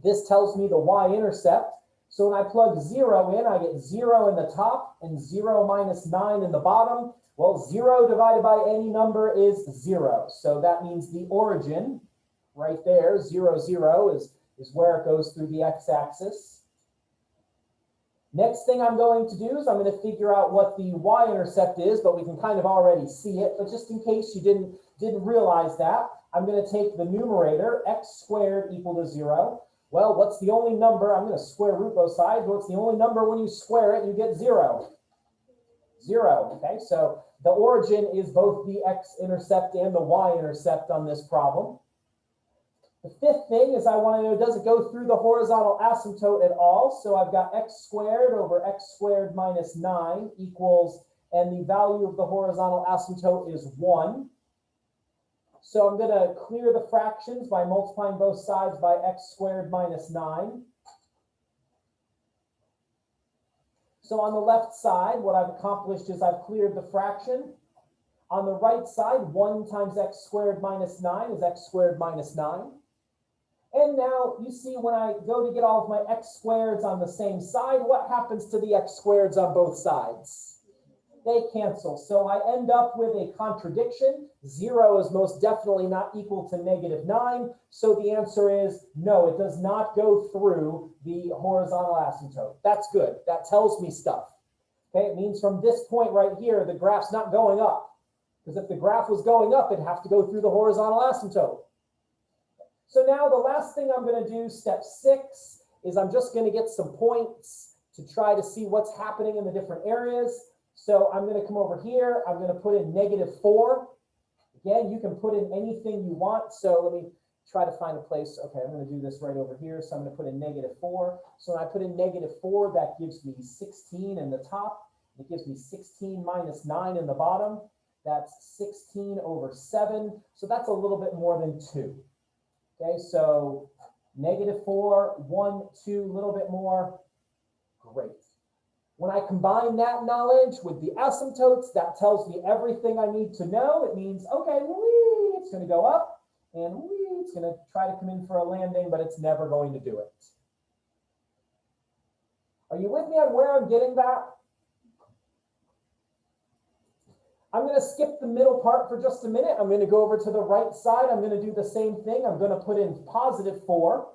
This tells me the y-intercept. So when I plug 0 in, I get 0 in the top and 0 minus 9 in the bottom. Well, 0 divided by any number is 0. So that means the origin right there, 0, 0, is where it goes through the x-axis. Next thing I'm going to do is I'm going to figure out what the y-intercept is, but we can kind of already see it. But just in case you didn't realize that, I'm going to take the numerator, x squared equal to 0. Well, what's the only number? I'm going to square root both sides. What's the only number when you square it? You get 0. 0. Okay, so the origin is both the x-intercept and the y-intercept on this problem. The fifth thing is I want to know, does it go through the horizontal asymptote at all? So I've got x squared over x squared minus 9 equals, and the value of the horizontal asymptote is 1. So I'm going to clear the fractions by multiplying both sides by x squared minus 9. So on the left side, what I've accomplished is I've cleared the fraction. On the right side, 1 times x squared minus 9 is x squared minus 9. And now you see when I go to get all of my x squareds on the same side, what happens to the x squareds on both sides? They cancel. So I end up with a contradiction. 0 is most definitely not equal to -9. So the answer is no, it does not go through the horizontal asymptote. That's good. That tells me stuff. Okay, it means from this point right here, the graph's not going up. Because if the graph was going up, it'd have to go through the horizontal asymptote. So now the last thing I'm going to do, step 6, is I'm just going to get some points to try to see what's happening in the different areas. So I'm going to come over here. I'm going to put in -4. Again, you can put in anything you want. So let me try to find a place. Okay, I'm going to do this right over here. So I'm going to put in -4. So when I put in -4, that gives me 16 in the top. It gives me 16 minus 9 in the bottom. That's 16 over 7. So that's a little bit more than 2. Okay, so -4, 1, 2, a little bit more. Great. When I combine that knowledge with the asymptotes, that tells me everything I need to know. It means, okay, whee, it's going to go up, and whee, it's going to try to come in for a landing, but it's never going to do it. Are you with me on where I'm getting that? I'm going to skip the middle part for just a minute. I'm going to go over to the right side. I'm going to do the same thing. I'm going to put in +4.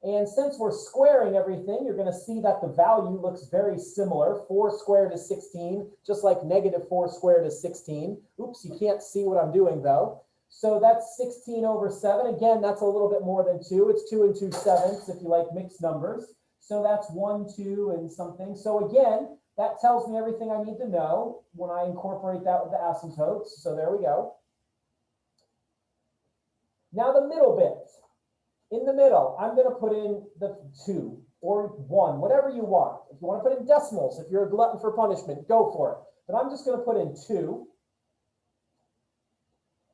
And since we're squaring everything, you're going to see that the value looks very similar. 4 squared is 16, just like -4 squared is 16. Oops, you can't see what I'm doing, though. So that's 16 over 7. Again, that's a little bit more than 2. It's 2 and 2/7 if you like mixed numbers. So that's 1, 2, and something. So again, that tells me everything I need to know when I incorporate that with the asymptotes. So there we go. Now the middle bit. In the middle, I'm going to put in the 2 or 1, whatever you want. If you want to put in decimals, if you're a glutton for punishment, go for it. But I'm just going to put in 2.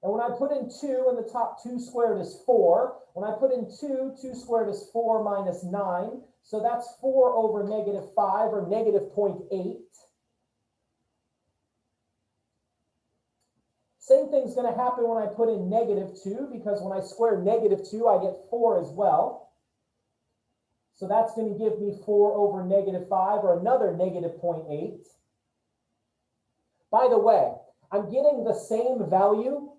And when I put in 2 in the top, 2 squared is 4. When I put in 2, 2 squared is 4 minus 9. So that's 4 over -5 or -0.8. Same thing's going to happen when I put in -2, because when I square -2, I get 4 as well. So that's going to give me 4 over -5, or another -0.8. By the way, I'm getting the same value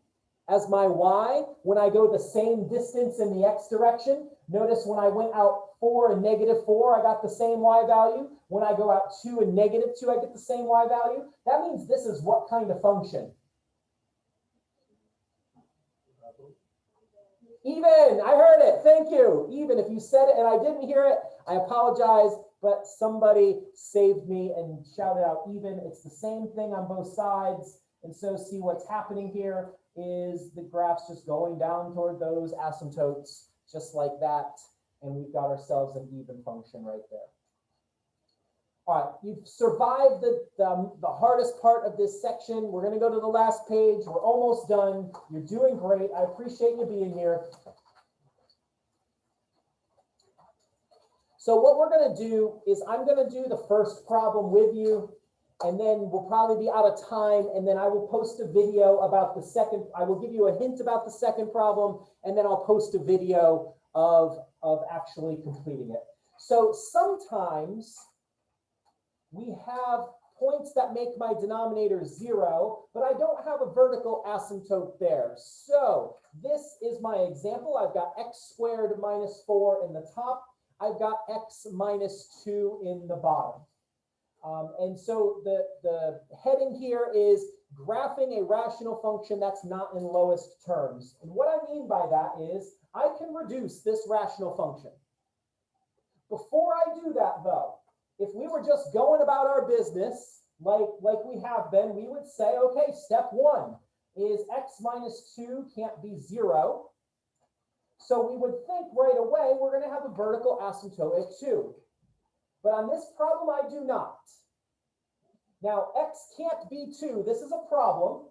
as my y when I go the same distance in the x direction. Notice when I went out 4 and -4, I got the same y value. When I go out 2 and -2, I get the same y value. That means this is what kind of function? Even. I heard it. Thank you. Even. If you said it and I didn't hear it, I apologize, but somebody saved me and shouted out even. It's the same thing on both sides. And so see what's happening here is the graph's just going down toward those asymptotes, just like that. And we've got ourselves an even function right there. All right, you've survived the hardest part of this section. We're going to go to the last page. We're almost done. You're doing great. I appreciate you being here. So what we're going to do is I'm going to do the first problem with you, and then we'll probably be out of time, and then I will post a video about the second. I will give you a hint about the second problem, and then I'll post a video of actually completing it. So sometimes we have points that make my denominator 0, but I don't have a vertical asymptote there. So this is my example. I've got x squared minus 4 in the top. I've got x minus 2 in the bottom. And so the heading here is graphing a rational function that's not in lowest terms. And what I mean by that is I can reduce this rational function. Before I do that, though, if we were just going about our business like we have been, we would say, okay, step 1 is x minus 2 can't be 0. So we would think right away we're going to have a vertical asymptote at 2. But on this problem, I do not. Now, x can't be 2. This is a problem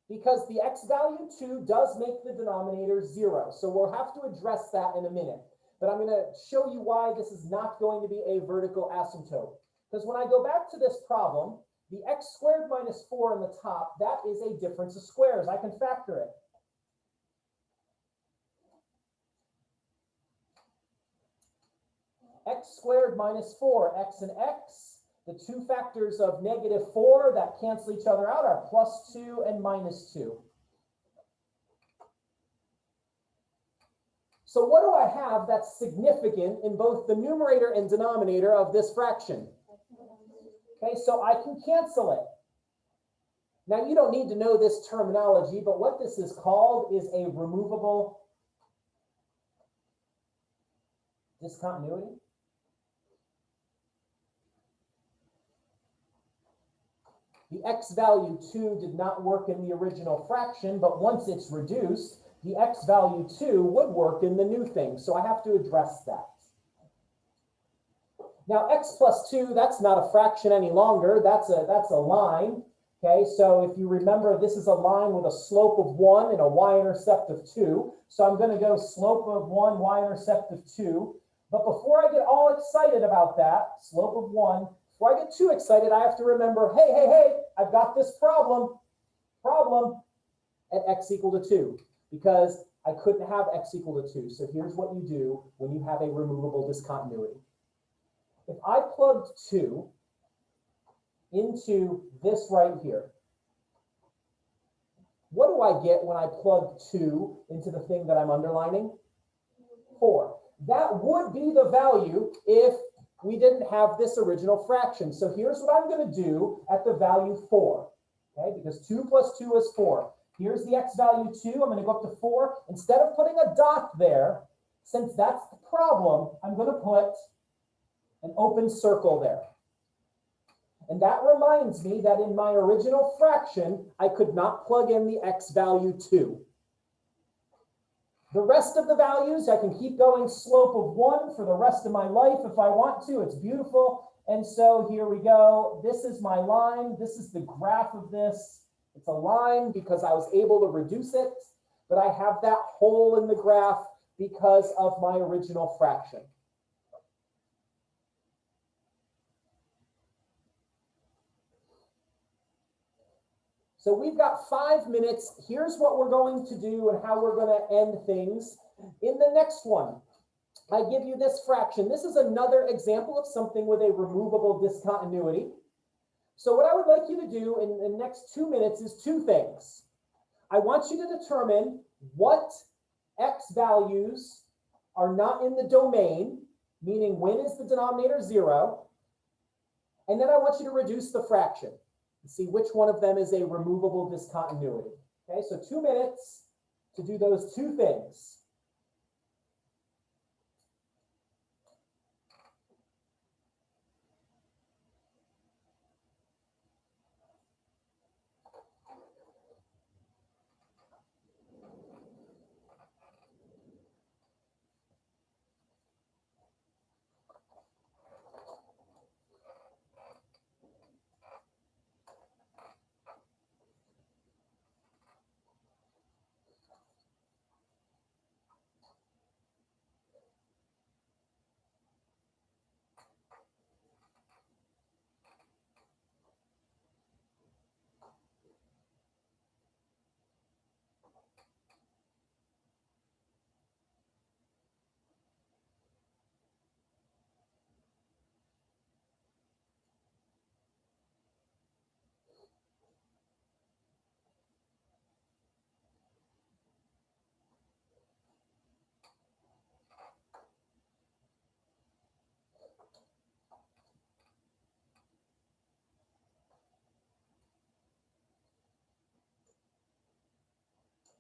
because the x value 2 does make the denominator 0. So we'll have to address that in a minute. But I'm going to show you why this is not going to be a vertical asymptote. Because when I go back to this problem, the x squared minus 4 on the top, that is a difference of squares. I can factor it. X squared minus 4, x and x. The two factors of -4 that cancel each other out are +2 and -2. So what do I have that's significant in both the numerator and denominator of this fraction? Okay, so I can cancel it. Now, you don't need to know this terminology, but what this is called is a removable discontinuity. The x value 2 did not work in the original fraction, but once it's reduced, the x value 2 would work in the new thing. So I have to address that. Now, x plus 2, that's not a fraction any longer. That's a line. Okay, so if you remember, this is a line with a slope of 1 and a y-intercept of 2. So I'm going to go slope of 1, y-intercept of 2. But before I get all excited about that, slope of 1, before I get too excited, I have to remember, hey, I've got this problem at x equal to 2, because I couldn't have x equal to 2. So here's what you do when you have a removable discontinuity. If I plugged 2 into this right here, what do I get when I plug 2 into the thing that I'm underlining? 4. That would be the value if we didn't have this original fraction. So here's what I'm going to do at the value 4, okay? Because 2 plus 2 is 4. Here's the x value 2. I'm going to go up to 4. Instead of putting a dot there, since that's the problem, I'm going to put an open circle there. And that reminds me that in my original fraction, I could not plug in the x value 2. The rest of the values, I can keep going slope of 1 for the rest of my life if I want to. It's beautiful. And so here we go. This is my line. This is the graph of this. It's a line because I was able to reduce it, but I have that hole in the graph because of my original fraction. So we've got 5 minutes. Here's what we're going to do and how we're going to end things. In the next one, I give you this fraction. This is another example of something with a removable discontinuity. So what I would like you to do in the next 2 minutes is 2 things. I want you to determine what x values are not in the domain, meaning when is the denominator 0? And then I want you to reduce the fraction and see which one of them is a removable discontinuity. Okay, so 2 minutes to do those 2 things.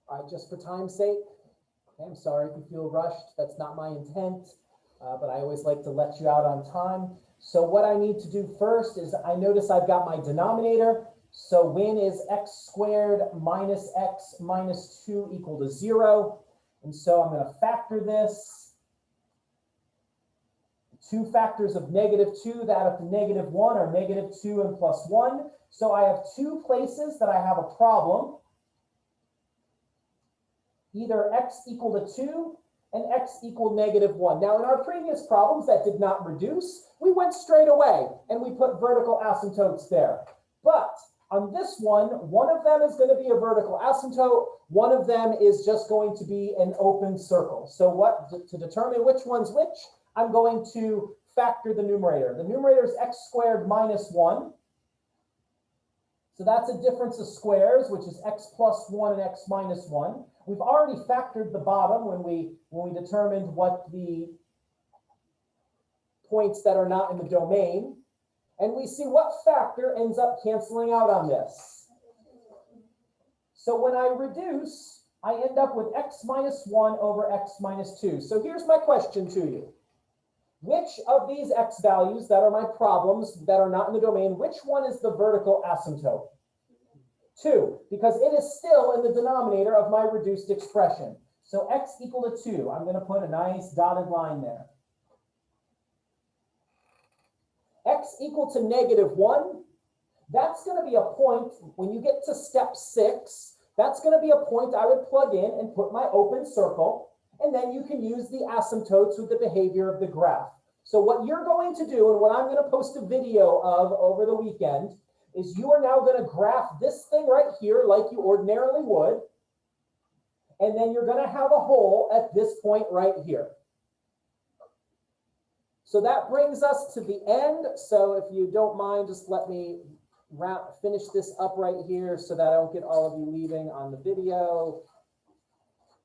All right, just for time's sake, okay, I'm sorry if you feel rushed. That's not my intent, but I always like to let you out on time. So what I need to do first is I notice I've got my denominator. So when is x squared minus x minus 2 equal to 0? And so I'm going to factor this. 2 factors of -2 that add up to -1 are -2 and +1. So I have 2 places that I have a problem. Either x equal to 2 and x equal -1. Now in our previous problems that did not reduce, we went straight away and we put vertical asymptotes there. But on this one of them is going to be a vertical asymptote, one of them is just going to be an open circle. So to determine which one's which, I'm going to factor the numerator. The numerator is x squared minus 1. So that's a difference of squares, which is x plus 1 and x minus 1. We've already factored the bottom when we determined what the points that are not in the domain. And we see what factor ends up canceling out on this. So when I reduce, I end up with x minus 1 over x minus 2. So here's my question to you. Which of these x values that are my problems that are not in the domain, which one is the vertical asymptote? 2, because it is still in the denominator of my reduced expression. So x equal to 2. I'm going to put a nice dotted line there. X equal to -1. That's going to be a point, when you get to step 6, that's going to be a point I would plug in and put my open circle. And then you can use the asymptotes with the behavior of the graph. So what you're going to do, and what I'm going to post a video of over the weekend, is you are now going to graph this thing right here like you ordinarily would. And then you're going to have a hole at this point right here. So that brings us to the end. So if you don't mind, just let me finish this up right here so that I don't get all of you leaving on the video.